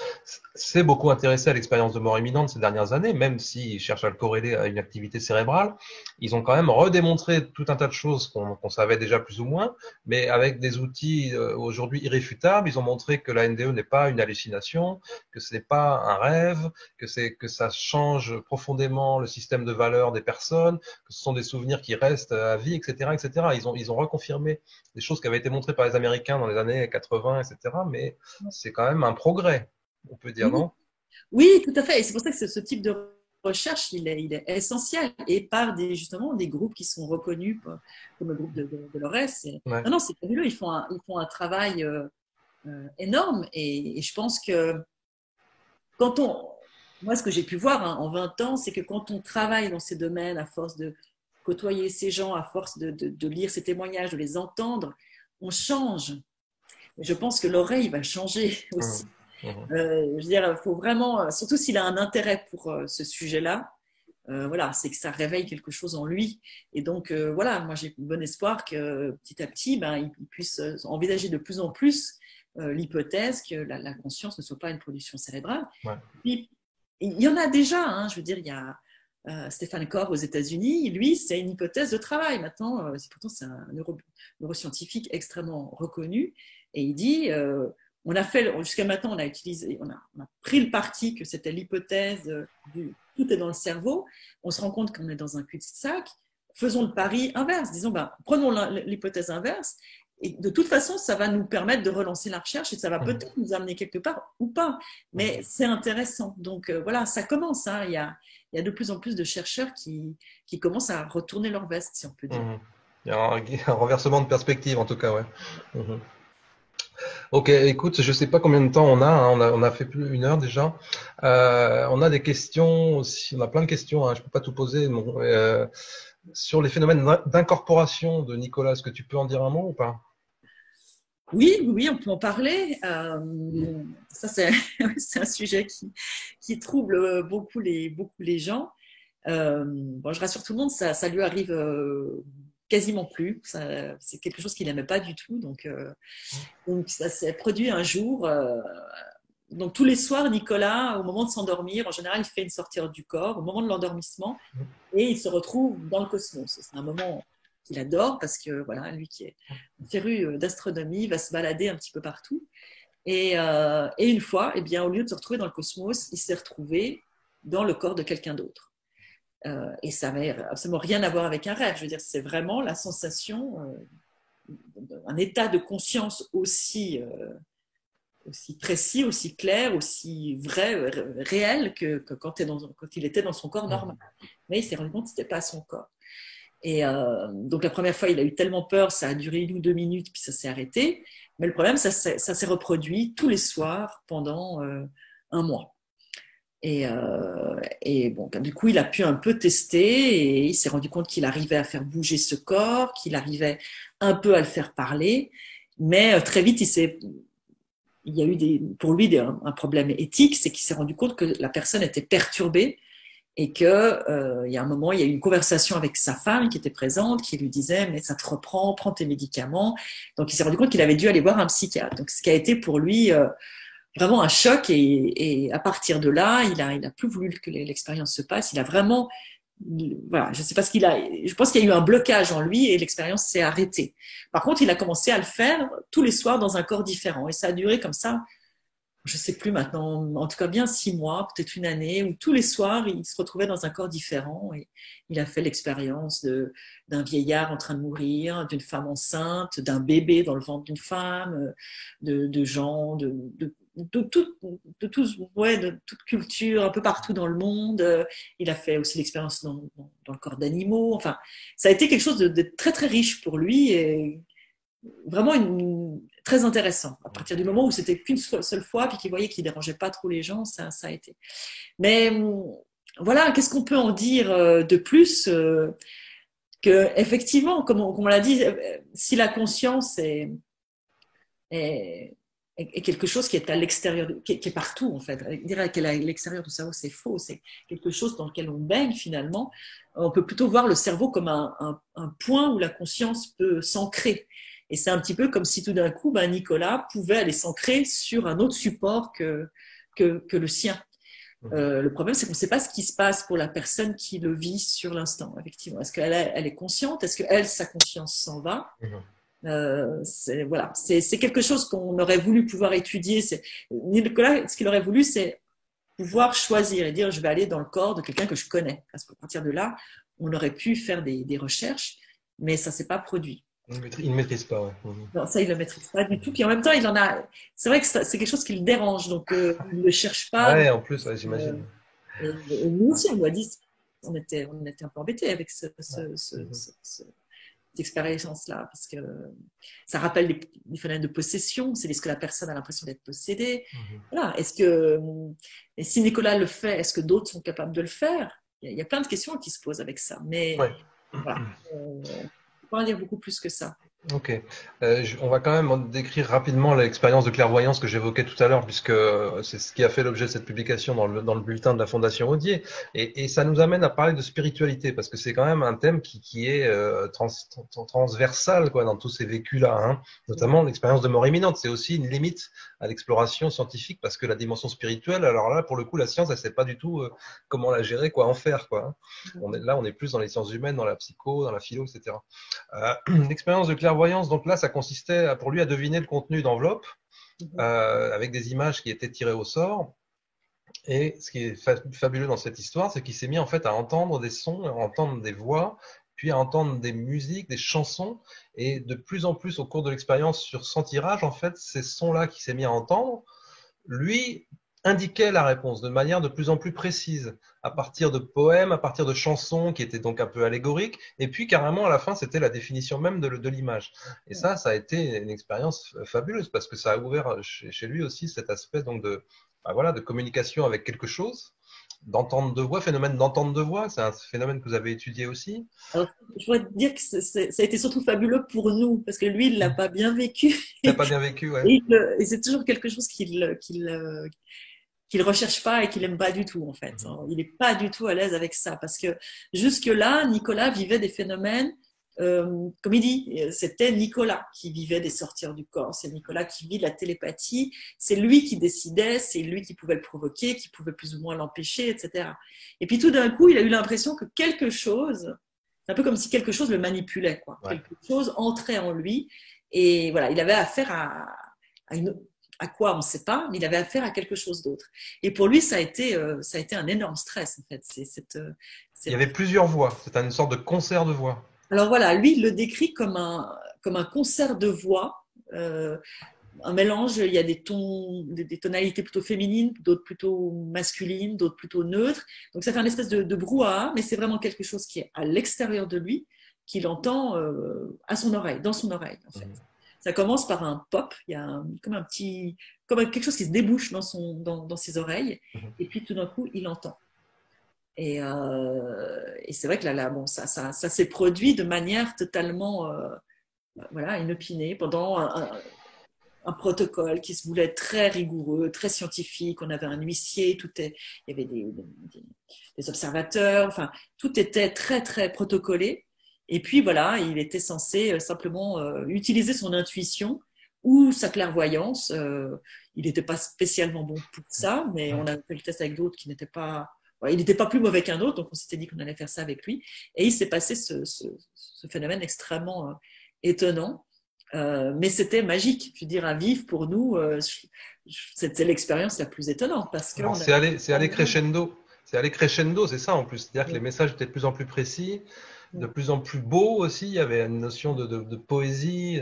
s'est beaucoup intéressé à l'expérience de mort imminente ces dernières années, même s'ils cherchent à le corréler à une activité cérébrale. Ils ont quand même redémontré tout un tas de choses qu'on savait déjà plus ou moins, mais avec des outils aujourd'hui irréfutables. Ils ont montré que la NDE n'est pas une hallucination, que ce n'est pas un rêve, que ça change profondément le système de valeurs des personnes, que ce sont des souvenirs qui restent à vie, etc., etc. Ils ont reconfirmé des choses qui avaient été montrées par les Américains dans les années 80, etc. Mais c'est quand même un progrès, on peut dire, non? Oui, tout à fait. Et c'est pour ça que ce type de recherche, il est essentiel. Et par justement des groupes qui sont reconnus, comme le groupe de l'ORES. Non, c'est fabuleux. Ils font un travail énorme. Et je pense que moi, ce que j'ai pu voir en 20 ans, c'est que quand on travaille dans ces domaines, à force de côtoyer ces gens, à force de lire ces témoignages, de les entendre, on change. Et je pense que l'oreille va changer aussi. Je veux dire, il faut vraiment, surtout s'il a un intérêt pour ce sujet-là, voilà, c'est que ça réveille quelque chose en lui. Et donc, voilà, moi j'ai bon espoir que petit à petit, il puisse envisager de plus en plus l'hypothèse que la conscience ne soit pas une production cérébrale. Puis, il y en a déjà, hein, je veux dire, il y a Stéphane Corr aux États-Unis, lui, c'est une hypothèse de travail. Maintenant, pourtant, c'est un neuroscientifique extrêmement reconnu. Et il dit, jusqu'à maintenant, on a pris le parti que c'était l'hypothèse du tout est dans le cerveau. On se rend compte qu'on est dans un cul-de-sac. Faisons le pari inverse. Disons, prenons l'hypothèse inverse. Et de toute façon, ça va nous permettre de relancer la recherche et ça va peut-être nous amener quelque part ou pas. Mais c'est intéressant. Donc voilà, ça commence. Hein. Il y a de plus en plus de chercheurs qui commencent à retourner leur veste, si on peut dire. Il y a un renversement de perspective, en tout cas, ouais. Ok, écoute, je sais pas combien de temps on a, hein, on a fait plus d'une heure déjà. On a des questions aussi, on a plein de questions, hein, je peux pas tout poser. Sur les phénomènes d'incorporation de Nicolas, est-ce que tu peux en dire un mot ou pas? Oui, on peut en parler. Ça, c'est un sujet qui trouble beaucoup les gens. Je rassure tout le monde, ça lui arrive quasiment plus. C'est quelque chose qu'il n'aimait pas du tout. Donc ça s'est produit un jour. Donc tous les soirs, Nicolas, au moment de s'endormir, en général, il fait une sortie hors du corps, au moment de l'endormissement, et il se retrouve dans le cosmos. C'est un moment qu'il adore parce que voilà, lui qui est féru d'astronomie va se balader un petit peu partout. Et une fois, eh bien, au lieu de se retrouver dans le cosmos, il s'est retrouvé dans le corps de quelqu'un d'autre. Et ça n'avait absolument rien à voir avec un rêve. Je veux dire, c'est vraiment la sensation, un état de conscience aussi précis, aussi clair, aussi vrai, réel que quand il était dans son corps normal. Mais il s'est rendu compte que ce n'était pas son corps. Et donc la première fois, il a eu tellement peur, ça a duré 1 ou 2 minutes, puis ça s'est arrêté. Mais le problème, ça s'est reproduit tous les soirs pendant 1 mois. Et bon, du coup, il a pu un peu tester et il s'est rendu compte qu'il arrivait à faire bouger ce corps, qu'il arrivait un peu à le faire parler. Mais très vite, il y a eu pour lui un problème éthique, c'est qu'il s'est rendu compte que la personne était perturbée et qu'il y a un moment, il y a eu une conversation avec sa femme qui était présente, qui lui disait « mais ça te reprend, prends tes médicaments ». Donc, il s'est rendu compte qu'il avait dû aller voir un psychiatre. Donc, ce qui a été pour lui vraiment un choc et à partir de là, il a plus voulu que l'expérience se passe. Il a vraiment, voilà, je sais pas ce qu'il a. Je pense qu'il y a eu un blocage en lui et l'expérience s'est arrêtée. Par contre, il a commencé à le faire tous les soirs dans un corps différent et ça a duré comme ça. Je sais plus maintenant, en tout cas bien 6 mois, peut-être 1 année, où tous les soirs, il se retrouvait dans un corps différent et il a fait l'expérience d'un vieillard en train de mourir, d'une femme enceinte, d'un bébé dans le ventre d'une femme, de gens, de toute culture, un peu partout dans le monde. Il a fait aussi l'expérience dans le corps d'animaux. Enfin, ça a été quelque chose de très très riche pour lui et vraiment très intéressant. À partir du moment où c'était qu'une seule fois, puis qu'il voyait qu'il dérangeait pas trop les gens, ça a été. Mais voilà, qu'est-ce qu'on peut en dire de plus que effectivement, comme on l'a dit, si la conscience est quelque chose qui est à l'extérieur, qui est partout en fait. Dire qu'elle est à l'extérieur du cerveau, c'est faux. C'est quelque chose dans lequel on baigne finalement. On peut plutôt voir le cerveau comme un point où la conscience peut s'ancrer. Et c'est un petit peu comme si tout d'un coup, Nicolas pouvait aller s'ancrer sur un autre support que le sien. Le problème, c'est qu'on ne sait pas ce qui se passe pour la personne qui le vit sur l'instant, effectivement. Est-ce qu'elle est consciente? Est-ce qu'elle, sa conscience s'en va? C'est quelque chose qu'on aurait voulu pouvoir étudier. Nicolas, ce qu'il aurait voulu, c'est pouvoir choisir et dire je vais aller dans le corps de quelqu'un que je connais. Parce qu'à partir de là, on aurait pu faire des recherches, mais ça ne s'est pas produit. Il ne maîtrise pas, ouais. Non, ça, il ne le maîtrise pas du tout. Puis en même temps, c'est vrai que c'est quelque chose qui le dérange, donc il ne le cherche pas. Ouais, en plus, ouais, j'imagine. Et nous aussi, on lui a dit, on était un peu embêtés avec cette expérience-là, parce que ça rappelle les phénomènes de possession, c'est ce que la personne a l'impression d'être possédée. Voilà. Et si Nicolas le fait, est-ce que d'autres sont capables de le faire? Il y a plein de questions qui se posent avec ça, mais voilà. On peut pas en dire beaucoup plus que ça. Ok. On va quand même décrire rapidement l'expérience de clairvoyance que j'évoquais tout à l'heure, puisque c'est ce qui a fait l'objet de cette publication dans le bulletin de la Fondation Audier. Et ça nous amène à parler de spiritualité, parce que c'est quand même un thème qui est transversal quoi, dans tous ces vécus-là, hein. Notamment l'expérience de mort imminente. C'est aussi une limite à l'exploration scientifique, parce que la dimension spirituelle, alors là, pour le coup, la science, elle sait pas du tout comment la gérer, quoi en faire, quoi. On est plus dans les sciences humaines, dans la psycho, dans la philo, etc. L'expérience de clairvoyance, donc là, ça consistait pour lui à deviner le contenu d'enveloppe avec des images qui étaient tirées au sort. Et ce qui est fabuleux dans cette histoire, c'est qu'il s'est mis en fait à entendre des sons, à entendre des voix, puis à entendre des musiques, des chansons. Et de plus en plus, au cours de l'expérience sur son tirage, en fait, ces sons-là qu'il s'est mis à entendre, lui indiquait la réponse de manière de plus en plus précise, à partir de poèmes, à partir de chansons qui étaient donc un peu allégoriques, et puis carrément à la fin c'était la définition même de l'image. Et ça a été une expérience fabuleuse parce que ça a ouvert chez lui aussi cet aspect donc de communication avec quelque chose, d'entente de voix, phénomène d'entente de voix, c'est un phénomène que vous avez étudié aussi. Alors, je voudrais te dire que ça a été surtout fabuleux pour nous, parce que lui, il ne l'a pas bien vécu. Il l'a pas bien vécu, ouais. Et c'est toujours quelque chose qu'il recherche pas et qu'il aime pas du tout, en fait. Il n'est pas du tout à l'aise avec ça, parce que jusque-là, Nicolas vivait des phénomènes, comme il dit, c'était Nicolas qui vivait des sorties du corps, c'est Nicolas qui vit la télépathie, c'est lui qui décidait, c'est lui qui pouvait le provoquer, qui pouvait plus ou moins l'empêcher, etc. Et puis tout d'un coup, il a eu l'impression que quelque chose, c'est un peu comme si quelque chose le manipulait, quoi. Ouais. Quelque chose entrait en lui, et voilà, il avait affaire à à quoi, on ne sait pas, mais il avait affaire à quelque chose d'autre. Et pour lui, ça a été un énorme stress, en fait. Il y avait plusieurs voix. C'était une sorte de concert de voix. Alors voilà, lui, il le décrit comme un concert de voix, un mélange. Il y a des tonalités plutôt féminines, d'autres plutôt masculines, d'autres plutôt neutres. Donc ça fait une espèce de brouhaha, mais c'est vraiment quelque chose qui est à l'extérieur de lui, qu'il entend à son oreille, dans son oreille, en fait. Ça commence par un pop, il y a comme quelque chose qui se débouche dans ses oreilles, et puis tout d'un coup, il entend. Et c'est vrai que là bon, ça s'est produit de manière totalement voilà, inopinée pendant un protocole qui se voulait très rigoureux, très scientifique. On avait un huissier, il y avait des observateurs, enfin, tout était très, très protocolé. Et puis voilà, il était censé simplement utiliser son intuition ou sa clairvoyance. Il n'était pas spécialement bon pour ça, mais on a fait le test avec d'autres qui n'étaient pas. Il n'était pas plus mauvais qu'un autre, donc on s'était dit qu'on allait faire ça avec lui. Et il s'est passé ce phénomène extrêmement étonnant. Mais c'était magique, je veux dire, à vivre pour nous. C'était l'expérience la plus étonnante parce que c'est allé crescendo. C'est allé crescendo, c'est ça en plus. C'est-à-dire que les messages étaient de plus en plus précis, de plus en plus beaux aussi. Il y avait une notion de poésie,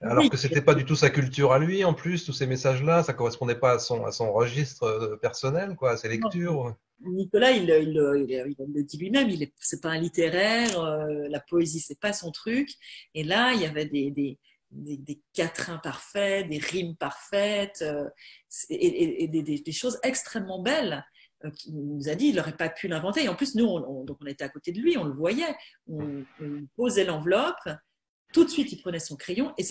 alors que c'était pas du tout sa culture à lui en plus. Tous ces messages-là, ça correspondait pas à son registre personnel, quoi, à ses lectures. Nicolas, il le dit lui-même, c'est pas un littéraire, la poésie, c'est pas son truc. Et là, il y avait des quatrains parfaits, des rimes parfaites, et des choses extrêmement belles. Qui nous a dit, il n'aurait pas pu l'inventer. Et en plus, nous, donc on était à côté de lui, on le voyait. On posait l'enveloppe, tout de suite, il prenait son crayon et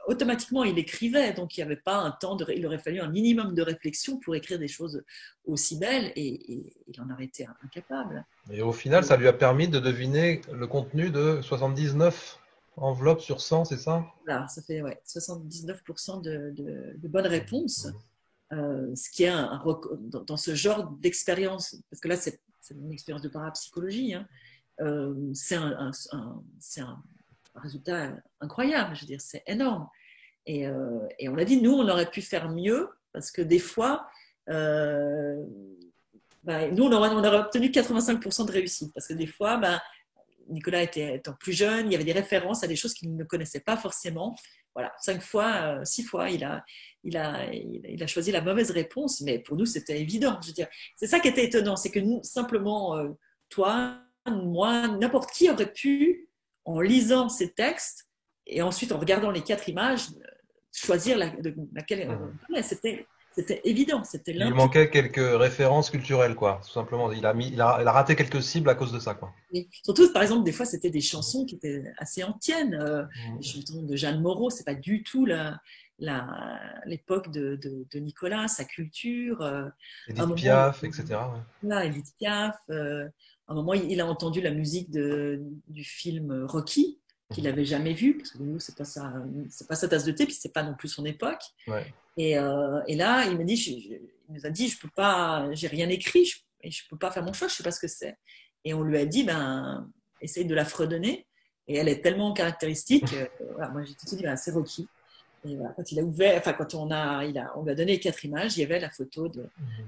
automatiquement, il écrivait. Donc, il n'y avait pas un temps il aurait fallu un minimum de réflexion pour écrire des choses aussi belles et il en aurait été incapable. Et au final, ça lui a permis de deviner le contenu de 79 enveloppes sur 100, c'est ça? Voilà, ça fait 79% de bonnes réponses. Ce qui est dans ce genre d'expérience, parce que là, c'est une expérience de parapsychologie, hein, c'est un résultat incroyable, je veux dire, c'est énorme. Et on a dit, nous, on aurait pu faire mieux, parce que des fois, nous, on aurait obtenu 85% de réussite, parce que des fois, Nicolas étant plus jeune, il y avait des références à des choses qu'il ne connaissait pas forcément. Voilà, 6 fois, il a choisi la mauvaise réponse, mais pour nous, c'était évident. Je veux dire, c'est ça qui était étonnant, c'est que nous, simplement, toi, moi, n'importe qui aurait pu, en lisant ces textes et ensuite en regardant les 4 images, choisir laquelle. C'était évident. Il lui manquait quelques références culturelles, quoi. Tout simplement, il a raté quelques cibles à cause de ça, quoi. Et surtout, par exemple, des fois, c'était des chansons qui étaient assez anciennes. Les chansons de Jeanne Moreau, c'est pas du tout l'époque de Nicolas, sa culture. Edith Piaf, etc. Là, Edith Piaf. À un moment, il a entendu la musique du film Rocky, qu'il n'avait jamais vu, parce que nous, c'est pas sa tasse de thé, puis c'est pas non plus son époque. Ouais. Et là, il nous a dit, je peux pas, j'ai rien écrit, et je peux pas faire mon choix, je sais pas ce que c'est. Et on lui a dit, essaye de la fredonner. Et elle est tellement caractéristique. Voilà, moi, j'ai tout de suite dit, c'est Rocky. Et voilà, quand il a ouvert, enfin, quand on lui a donné les 4 images, il y avait la photo de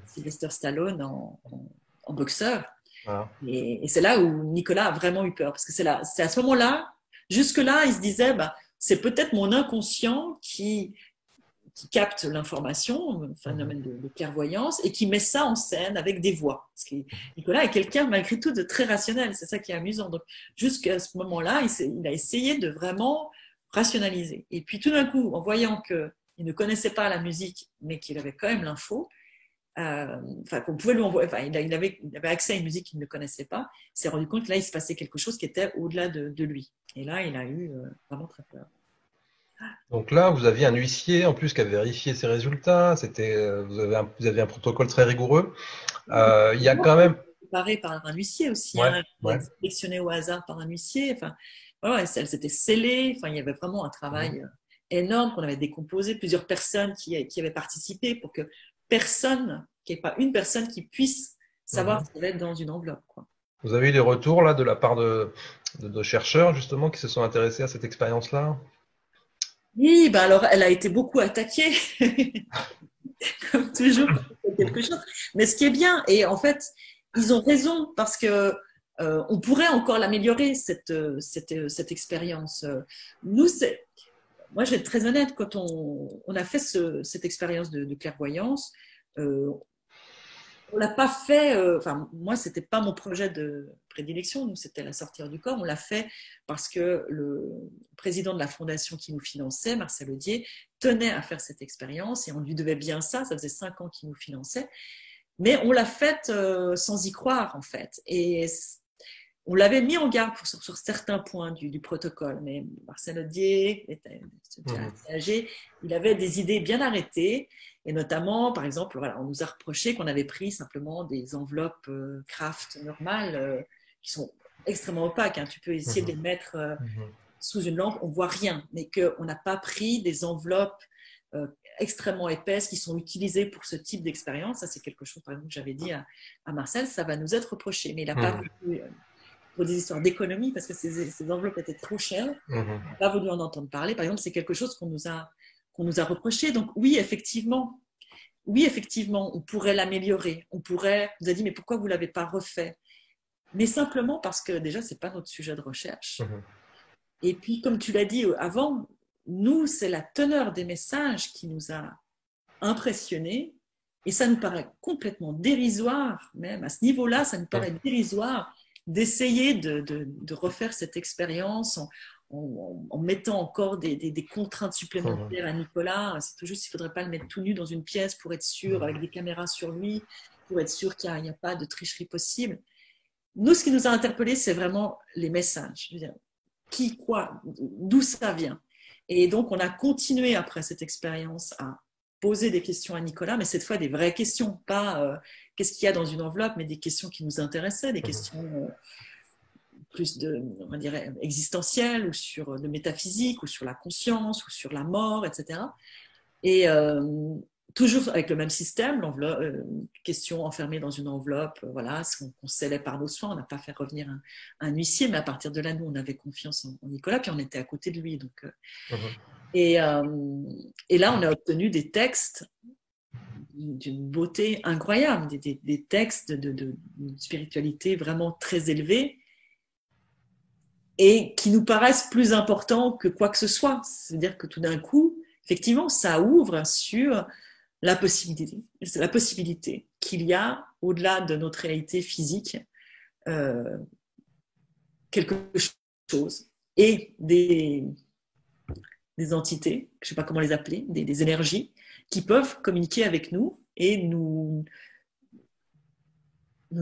Sylvester Stallone en boxeur. Voilà. Et c'est là où Nicolas a vraiment eu peur, parce que c'est à ce moment-là, jusque-là, il se disait, c'est peut-être mon inconscient qui capte l'information, un phénomène de clairvoyance, et qui met ça en scène avec des voix. Parce que Nicolas est quelqu'un, malgré tout, de très rationnel. C'est ça qui est amusant. Donc, jusqu'à ce moment-là, il a essayé de vraiment rationaliser. Et puis, tout d'un coup, en voyant qu'il ne connaissait pas la musique, mais qu'il avait quand même l'info, qu'on pouvait lui envoyer, il avait accès à une musique qu'il ne connaissait pas, il s'est rendu compte que là, il se passait quelque chose qui était au-delà de lui. Et là, il a eu vraiment très peur. Donc là, vous aviez un huissier en plus qui a vérifié ces résultats. Vous avez un protocole très rigoureux. Il y a quand même préparé par un huissier aussi, sélectionné au hasard par un huissier. Enfin, elle s'était scellée. Enfin, il y avait vraiment un travail énorme qu'on avait décomposé. Plusieurs personnes qui avaient participé pour que qu'il n'y ait pas une personne qui puisse savoir ce qu'il y avait dans une enveloppe, quoi. Vous avez eu des retours là de la part de chercheurs justement qui se sont intéressés à cette expérience-là? Oui, ben alors elle a été beaucoup attaquée, comme toujours, quand on fait quelque chose. Mais ce qui est bien, et en fait, ils ont raison parce que on pourrait encore l'améliorer cette expérience. Nous, moi, je vais être très honnête, quand on a fait cette expérience de clairvoyance, euh, on l'a pas fait. Enfin, moi, c'était pas mon projet de prédilection. Nous, c'était la sortir du corps. On l'a fait parce que le président de la fondation qui nous finançait, Marcel Audier, tenait à faire cette expérience et on lui devait bien ça. Ça faisait 5 ans qu'il nous finançait, mais on l'a faite sans y croire en fait. Et on l'avait mis en garde sur certains points du protocole, mais Marcel Audier était déjà assez âgé, il avait des idées bien arrêtées, et notamment, par exemple, voilà, on nous a reproché qu'on avait pris simplement des enveloppes craft normales qui sont extrêmement opaques. Hein. Tu peux essayer de les mettre sous une lampe, on voit rien, mais qu'on n'a pas pris des enveloppes extrêmement épaisses qui sont utilisées pour ce type d'expérience. Ça, c'est quelque chose, par exemple, que j'avais dit à Marcel, ça va nous être reproché, mais il n'a pas voulu pour des histoires d'économie, parce que ces enveloppes étaient trop chères. On n'a pas voulu en entendre parler. Par exemple, c'est quelque chose qu'on nous a reproché. Donc oui, effectivement, on pourrait l'améliorer. On nous a dit, mais pourquoi vous ne l'avez pas refait? Mais simplement parce que déjà, ce n'est pas notre sujet de recherche. Et puis, comme tu l'as dit avant, nous, c'est la teneur des messages qui nous a impressionnés. Et ça nous paraît complètement dérisoire, même à ce niveau-là, ça nous paraît dérisoire d'essayer de refaire cette expérience en mettant encore des contraintes supplémentaires à Nicolas. C'est tout juste, il ne faudrait pas le mettre tout nu dans une pièce pour être sûr, avec des caméras sur lui, pour être sûr qu'il n'y a pas de tricherie possible. Nous, ce qui nous a interpellés, c'est vraiment les messages. Je veux dire, qui, quoi, d'où ça vient. Et donc, on a continué après cette expérience à poser des questions à Nicolas, mais cette fois des vraies questions, pas qu'est-ce qu'il y a dans une enveloppe, mais des questions qui nous intéressaient, des questions plus on dirait, existentielles, ou sur de métaphysique, ou sur la conscience, ou sur la mort, etc. Et toujours avec le même système, question enfermée dans une enveloppe, voilà, qu'on scellait par nos soins. On n'a pas fait revenir un huissier, mais à partir de là, nous, on avait confiance en Nicolas, puis on était à côté de lui. Donc, et là, on a obtenu des textes d'une beauté incroyable, des textes d'une spiritualité vraiment très élevée et qui nous paraissent plus importants que quoi que ce soit. C'est-à-dire que tout d'un coup, effectivement, ça ouvre sur la possibilité qu'il y a, au-delà de notre réalité physique, quelque chose et des entités, je ne sais pas comment les appeler, des énergies qui peuvent communiquer avec nous et nous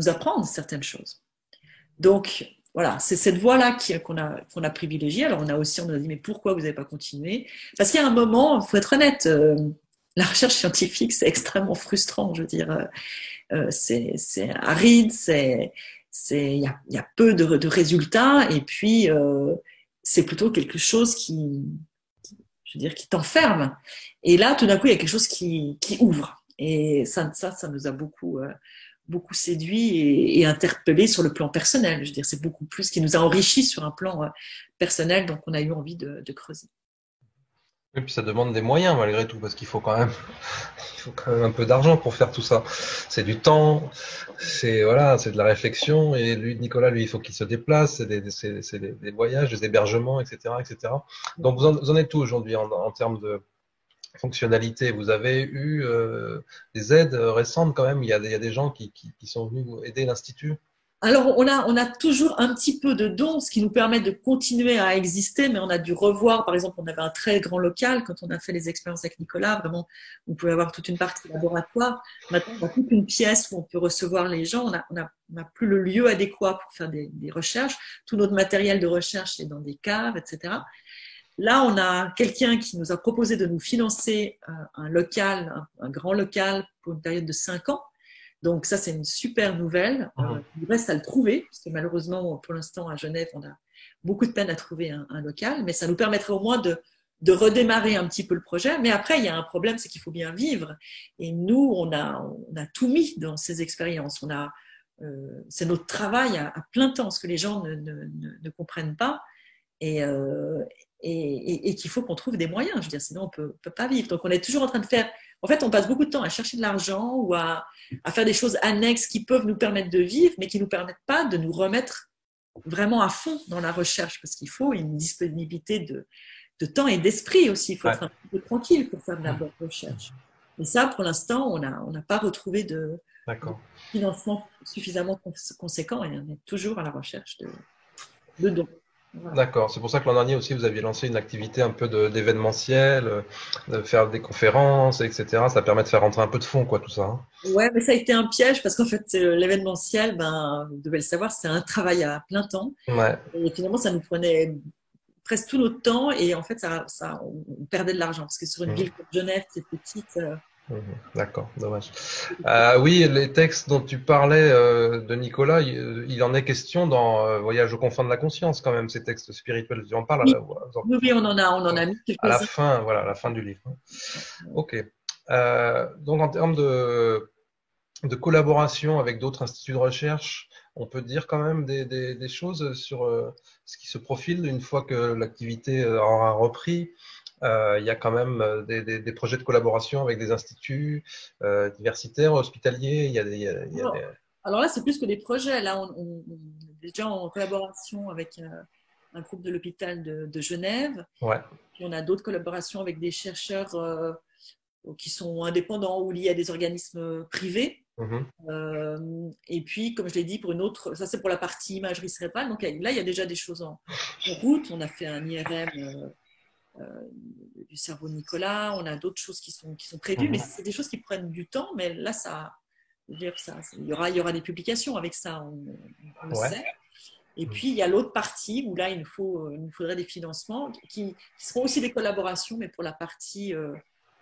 apprendre certaines choses. Donc, voilà, c'est cette voie-là qu'on a privilégiée. Alors, on nous a dit, mais pourquoi vous n'avez pas continué? Parce qu'il y a un moment, il faut être honnête, la recherche scientifique, c'est extrêmement frustrant, je veux dire. C'est aride, il y a peu de résultats, et puis c'est plutôt quelque chose qui t'enferme. Et là, tout d'un coup, il y a quelque chose qui ouvre. Et ça nous a beaucoup séduit et interpellé sur le plan personnel. Je veux dire, c'est beaucoup plus qui nous a enrichi sur un plan personnel, donc on a eu envie de creuser. Et puis ça demande des moyens malgré tout, parce qu'il faut quand même un peu d'argent pour faire tout ça. C'est du temps, c'est de la réflexion. Et Nicolas, lui, il faut qu'il se déplace, c'est des voyages, des hébergements, etc., etc. Donc vous en êtes où aujourd'hui en termes de fonctionnalité? Vous avez eu des aides récentes quand même? Il y a des gens qui sont venus vous aider l'Institut? Alors, on a toujours un petit peu de dons, ce qui nous permet de continuer à exister, mais on a dû revoir. Par exemple, on avait un très grand local quand on a fait les expériences avec Nicolas. Vraiment, on pouvait avoir toute une partie laboratoire. Maintenant, on a toute une pièce où on peut recevoir les gens. On n'a plus le lieu adéquat pour faire des recherches. Tout notre matériel de recherche est dans des caves, etc. Là, on a quelqu'un qui nous a proposé de nous financer un local, un grand local pour une période de 5 ans. Donc ça, c'est une super nouvelle. Il reste à le trouver, parce que malheureusement, pour l'instant, à Genève, on a beaucoup de peine à trouver un local, mais ça nous permettrait au moins de redémarrer un petit peu le projet. Mais après, il y a un problème, c'est qu'il faut bien vivre. Et nous, on a tout mis dans ces expériences. C'est notre travail à plein temps, ce que les gens ne comprennent pas. Et et qu'il faut qu'on trouve des moyens. Je veux dire, sinon on peut pas vivre. Donc on est toujours en train de faire. En fait, on passe beaucoup de temps à chercher de l'argent ou à faire des choses annexes qui peuvent nous permettre de vivre, mais qui nous permettent pas de nous remettre vraiment à fond dans la recherche, parce qu'il faut une disponibilité de temps et d'esprit aussi. Il faut être un peu tranquille pour faire de la bonne recherche. Et ça, pour l'instant, on n'a pas retrouvé de financement suffisamment conséquent et on est toujours à la recherche de dons. Voilà. D'accord, c'est pour ça que l'an dernier aussi, vous aviez lancé une activité un peu d'événementiel, de faire des conférences, etc. Ça permet de faire rentrer un peu de fonds, quoi, tout ça. Hein. Ouais, mais ça a été un piège parce qu'en fait, l'événementiel, vous devez le savoir, c'est un travail à plein temps. Ouais. Et finalement, ça nous prenait presque tout notre temps et en fait, on perdait de l'argent parce que sur une ville comme Genève, c'est petite. D'accord, dommage. Oui, les textes dont tu parlais de Nicolas, il en est question dans Voyage au confins de la conscience quand même, ces textes spirituels. Tu en parles oui, on en a mis quelques-uns. À la fin, voilà, à la fin du livre. Ok. Donc en termes de collaboration avec d'autres instituts de recherche, on peut dire quand même des choses sur ce qui se profile une fois que l'activité aura repris. Il y a quand même des projets de collaboration avec des instituts universitaires, hospitaliers. Alors là, c'est plus que des projets. Là, on est déjà en collaboration avec un groupe de l'hôpital de Genève. Ouais. Puis on a d'autres collaborations avec des chercheurs qui sont indépendants ou liés à des organismes privés. Et puis, comme je l'ai dit, pour une autre, ça c'est pour la partie imagerie cérébrale. Donc là, il y a déjà des choses en route. On a fait un IRM du cerveau de Nicolas. On a d'autres choses qui sont prévues, mais c'est des choses qui prennent du temps. Mais là, il y aura des publications avec ça, on le sait. Et puis, il y a l'autre partie où là, il nous faudrait des financements qui seront aussi des collaborations, mais pour la partie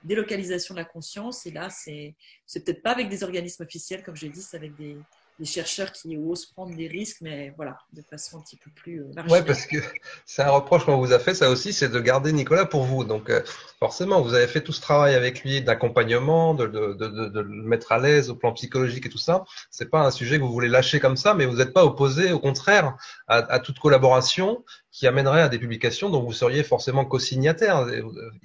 délocalisation de la conscience. Et là, c'est peut-être pas avec des organismes officiels, comme je l'ai dit, c'est avec des chercheurs qui osent prendre des risques, mais voilà, de façon un petit peu plus marginale. Ouais, parce que c'est un reproche qu'on vous a fait, ça aussi, c'est de garder Nicolas pour vous. Donc, forcément, vous avez fait tout ce travail avec lui d'accompagnement, de le mettre à l'aise au plan psychologique et tout ça. C'est pas un sujet que vous voulez lâcher comme ça, mais vous n'êtes pas opposé, au contraire, à toute collaboration qui amènerait à des publications dont vous seriez forcément co-signataire. Il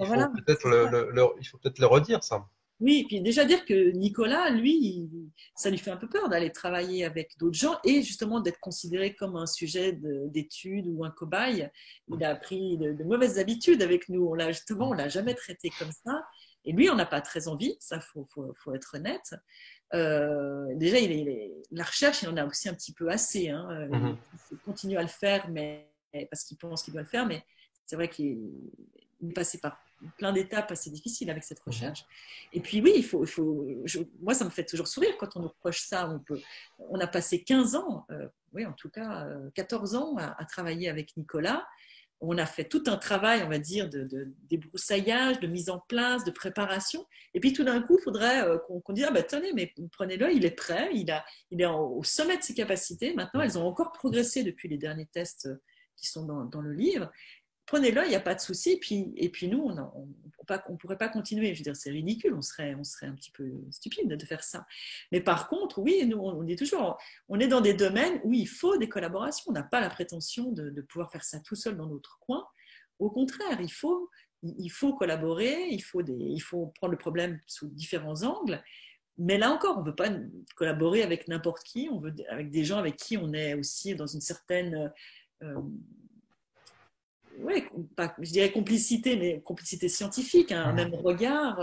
faut peut-être le redire, ça. Oui, et puis déjà dire que Nicolas, lui, ça lui fait un peu peur d'aller travailler avec d'autres gens et justement d'être considéré comme un sujet d'étude ou un cobaye. Il a pris de mauvaises habitudes avec nous. On l'a jamais traité comme ça. Et lui, on n'a pas très envie, ça faut être honnête. Déjà, la recherche, il en a aussi un petit peu assez. Il continue à le faire, mais parce qu'il pense qu'il doit le faire, mais c'est vrai qu'il est passé par plein d'étapes assez difficiles avec cette recherche. Et puis oui, moi ça me fait toujours sourire quand on nous reproche ça. On a passé 15 ans, oui en tout cas 14 ans à travailler avec Nicolas. On a fait tout un travail, on va dire, de débroussaillage, de mise en place, de préparation. Et puis tout d'un coup, il faudrait qu'on dise, tenez, mais prenez-le, il est prêt, il est au sommet de ses capacités. Maintenant, elles ont encore progressé depuis les derniers tests qui sont dans le livre. Prenez-le, il n'y a pas de souci. Et puis nous, on ne pourrait pas continuer. Je veux dire, c'est ridicule, on serait un petit peu stupide de faire ça. Mais par contre, oui, nous, on dit toujours, on est dans des domaines où il faut des collaborations. On n'a pas la prétention de pouvoir faire ça tout seul dans notre coin. Au contraire, il faut collaborer, il faut prendre le problème sous différents angles. Mais là encore, on ne veut pas collaborer avec n'importe qui. On veut avec des gens avec qui on est aussi dans une certaine... je dirais complicité, mais complicité scientifique, un même regard.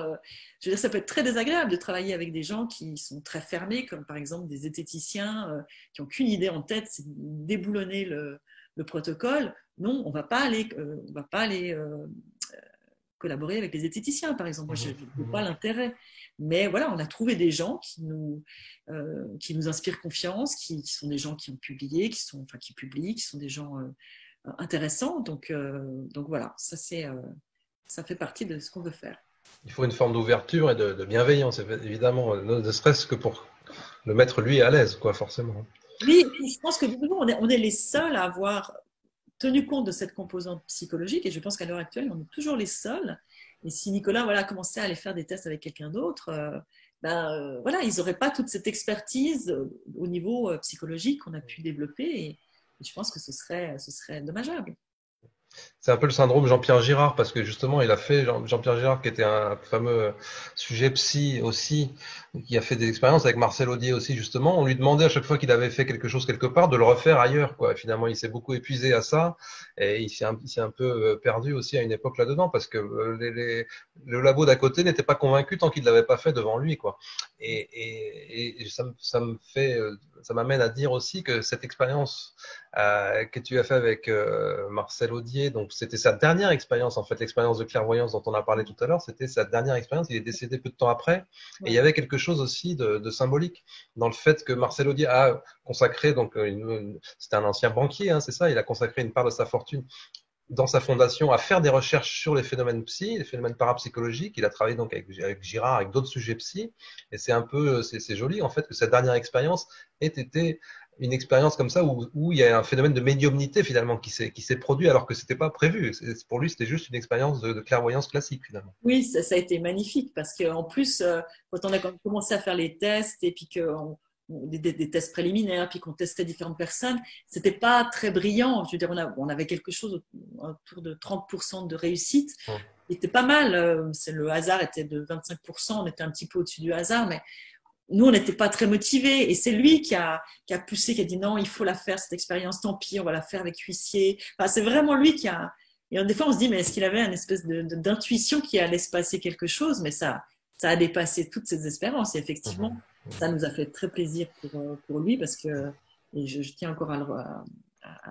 Je veux dire, ça peut être très désagréable de travailler avec des gens qui sont très fermés, comme par exemple des zététiciens qui n'ont qu'une idée en tête, c'est de déboulonner le protocole. Non, on ne va pas aller collaborer avec les zététiciens, par exemple. Moi, je ne vois pas l'intérêt. Mais voilà, on a trouvé des gens qui nous inspirent confiance, qui sont des gens qui ont publié, qui publient, qui sont des gens... intéressant. Donc voilà, ça fait partie de ce qu'on veut faire. Il faut une forme d'ouverture et de bienveillance, évidemment, ne serait-ce que pour le mettre lui à l'aise, quoi, forcément. Oui, je pense que on est les seuls à avoir tenu compte de cette composante psychologique et je pense qu'à l'heure actuelle, on est toujours les seuls. Et si Nicolas commençait à aller faire des tests avec quelqu'un d'autre, ils n'auraient pas toute cette expertise au niveau psychologique qu'on a pu développer et je pense que ce serait dommageable. C'est un peu le syndrome Jean-Pierre Girard, parce que justement, il a fait Jean-Pierre Girard, qui était un fameux sujet psy aussi, qui a fait des expériences avec Marcel Audier aussi, justement. On lui demandait à chaque fois qu'il avait fait quelque chose quelque part de le refaire ailleurs, quoi. Et finalement, il s'est beaucoup épuisé à ça, et il s'est un peu perdu aussi à une époque là-dedans, parce que le labo d'à côté n'était pas convaincu tant qu'il ne l'avait pas fait devant lui, quoi. Et ça me fait, ça m'amène à dire aussi que cette expérience que tu as fait avec Marcel Audier. Donc, c'était sa dernière expérience, en fait, l'expérience de clairvoyance dont on a parlé tout à l'heure. C'était sa dernière expérience. Il est décédé peu de temps après. Et il y avait quelque chose aussi de symbolique dans le fait que Marcel Audier a consacré, donc, c'était un ancien banquier, hein, c'est ça, il a consacré une part de sa fortune dans sa fondation à faire des recherches sur les phénomènes psy, les phénomènes parapsychologiques. Il a travaillé donc avec Girard, avec d'autres sujets psy. Et c'est un peu, c'est joli, en fait, que cette dernière expérience ait été une expérience comme ça où il y a un phénomène de médiumnité finalement qui s'est produit alors que c'était pas prévu. Pour lui, c'était juste une expérience de clairvoyance classique finalement. Oui, ça a été magnifique parce qu'en plus, quand on a commencé à faire les tests et puis des tests préliminaires, puis qu'on testait différentes personnes, c'était pas très brillant. Je veux dire, on avait quelque chose autour de 30% de réussite. C'était pas mal. Le hasard était de 25%, on était un petit peu au-dessus du hasard, mais nous, on n'était pas très motivés. Et c'est lui qui a poussé, qui a dit non, il faut la faire, cette expérience, tant pis, on va la faire avec huissier. Enfin, c'est vraiment lui qui a. Et des fois, on se dit, mais est-ce qu'il avait une espèce d'intuition qui allait se passer quelque chose? Mais ça a dépassé toutes ces espérances. Et effectivement, ça nous a fait très plaisir pour lui parce que, et je tiens encore à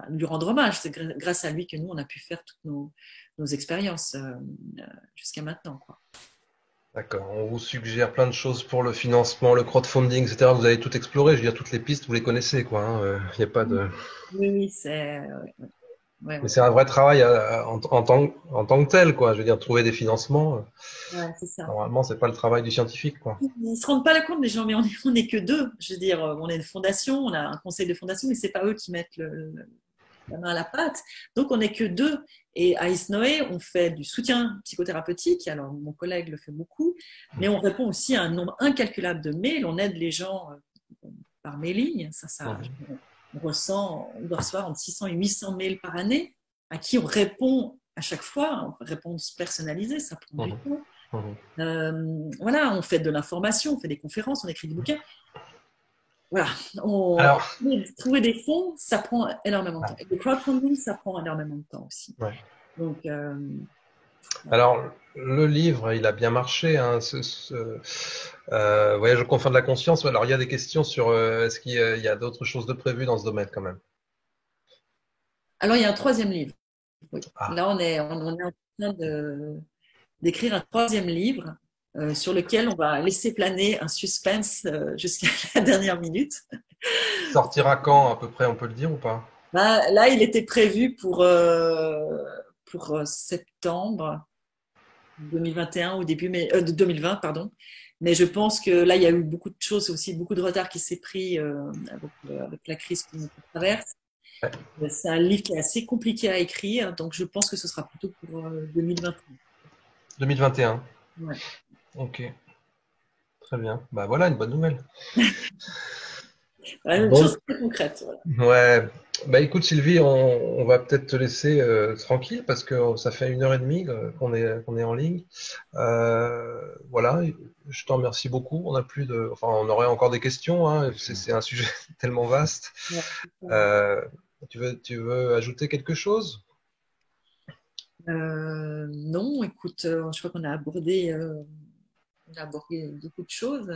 lui rendre hommage. C'est grâce à lui que nous, on a pu faire toutes nos expériences jusqu'à maintenant, quoi. D'accord. On vous suggère plein de choses pour le financement, le crowdfunding, etc. Vous avez tout exploré. Je veux dire, toutes les pistes, vous les connaissez, quoi. Hein. Il n'y a pas de. Oui, oui, c'est. Ouais, Mais ouais. c'est un vrai travail en tant que tel, quoi. Je veux dire, trouver des financements. Ouais, c'est ça. Normalement, c'est pas le travail du scientifique, quoi. Ils ne se rendent pas compte, les gens, mais on est que deux. Je veux dire, on est une fondation, on a un conseil de fondation, mais ce n'est pas eux qui mettent la main à la pâte. Donc, on n'est que deux. Et à Isnoé, on fait du soutien psychothérapeutique. Alors, mon collègue le fait beaucoup, mais on répond aussi à un nombre incalculable de mails. On aide les gens par mailing. On doit recevoir entre 600 et 800 mails par année à qui on répond à chaque fois, réponse personnalisée, ça prend du temps. Voilà, on fait de l'information, on fait des conférences, on écrit des bouquins. Voilà, Alors, trouver des fonds, ça prend énormément de temps. Et le crowdfunding, ça prend énormément de temps aussi. ouais. Donc, Alors, le livre, il a bien marché, hein, Voyage au confins de la conscience. Alors, il y a des questions sur est-ce qu'il y a d'autres choses de prévues dans ce domaine quand même. alors, il y a un troisième livre. Oui. Ah, Là, on est en train d'écrire un troisième livre sur lequel on va laisser planer un suspense jusqu'à la dernière minute. sortira quand à peu près, on peut le dire ou pas? Là, il était prévu pour septembre 2021 au début, de 2020, pardon. Mais je pense que là, il y a eu beaucoup de choses aussi, beaucoup de retard qui s'est pris avec la crise qu'on traverse. Ouais. C'est un livre qui est assez compliqué à écrire, donc je pense que ce sera plutôt pour 2021. 2021. Ouais. Ok, très bien. Bah voilà, une bonne nouvelle. Voilà, une Bon, chose très concrète. Voilà. ouais. Bah écoute Sylvie, on va peut-être te laisser tranquille parce que ça fait 1 heure et demie qu'on est en ligne. Voilà, je t'en remercie beaucoup. On a plus de, enfin, on aurait encore des questions. Hein, c'est un sujet tellement vaste. Ouais. Euh, tu veux ajouter quelque chose? Non, écoute, je crois qu'on a abordé beaucoup de choses.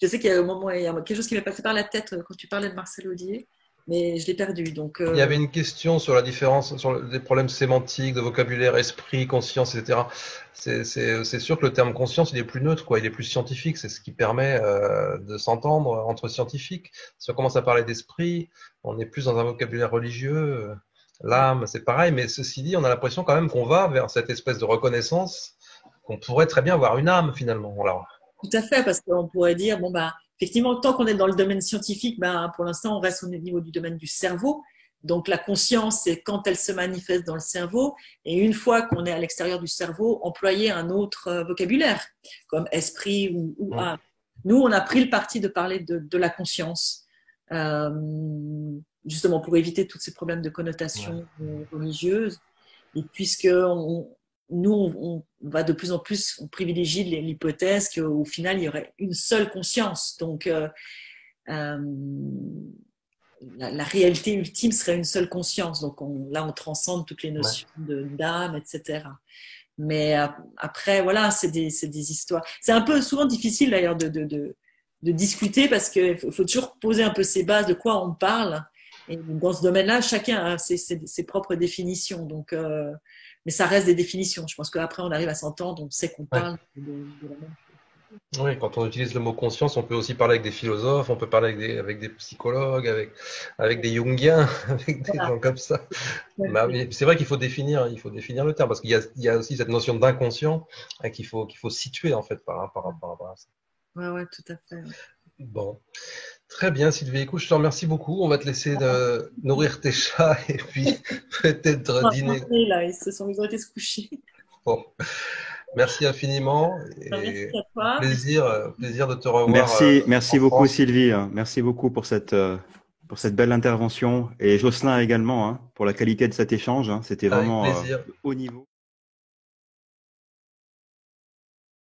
Je sais qu'il y a un moment, il y a quelque chose qui m'est passé par la tête quand tu parlais de Marcel Audier, mais je l'ai perdu. Donc, Il y avait une question sur la différence, sur les problèmes sémantiques, de vocabulaire, esprit, conscience, etc. C'est sûr que le terme conscience, il est plus neutre, quoi. Il est plus scientifique. C'est ce qui permet de s'entendre entre scientifiques. Si on commence à parler d'esprit, on est plus dans un vocabulaire religieux. L'âme, c'est pareil. Mais ceci dit, on a l'impression quand même qu'on va vers cette espèce de reconnaissance qu'on pourrait très bien avoir une âme finalement. Alors, tout à fait, parce qu'on pourrait dire, bon, bah, effectivement, tant qu'on est dans le domaine scientifique, bah, pour l'instant, on reste au niveau du domaine du cerveau. Donc, la conscience, c'est quand elle se manifeste dans le cerveau. Et une fois qu'on est à l'extérieur du cerveau, employer un autre vocabulaire, comme esprit ou âme. Nous, on a pris le parti de parler de la conscience, justement pour éviter tous ces problèmes de connotation religieuse. Et puisque nous, on va de plus en plus, on privilégie l'hypothèse qu'au final, il y aurait une seule conscience. Donc, la réalité ultime serait une seule conscience. Donc, là, on transcende toutes les Ouais. notions d'âme, etc. Mais après, voilà, c'est des histoires. C'est un peu souvent difficile d'ailleurs de discuter parce qu'il faut toujours poser un peu ses bases, de quoi on parle. Et dans ce domaine-là, chacun a ses propres définitions. Donc, mais ça reste des définitions. Je pense qu'après, on arrive à s'entendre, on sait qu'on Ouais. parle de la même chose. Oui, quand on utilise le mot conscience, on peut aussi parler avec des philosophes, on peut parler avec des psychologues, avec des Jungiens, avec des Voilà. gens comme ça. Bah, mais c'est vrai il faut définir le terme, parce il y a aussi cette notion d'inconscient qu'il faut situer en fait par rapport à ça. Ouais, ouais, tout à fait. Ouais. Bon, très bien Sylvie, écoute, je te remercie beaucoup. On va te laisser de nourrir tes chats et puis peut-être dîner. Là, ils ont été se coucher. Bon, merci infiniment Merci et à toi. plaisir de te revoir Merci en beaucoup France. Sylvie. Merci beaucoup pour cette belle intervention. Et Jocelyn également, hein, pour la qualité de cet échange. Hein. C'était Avec vraiment plaisir. de haut niveau.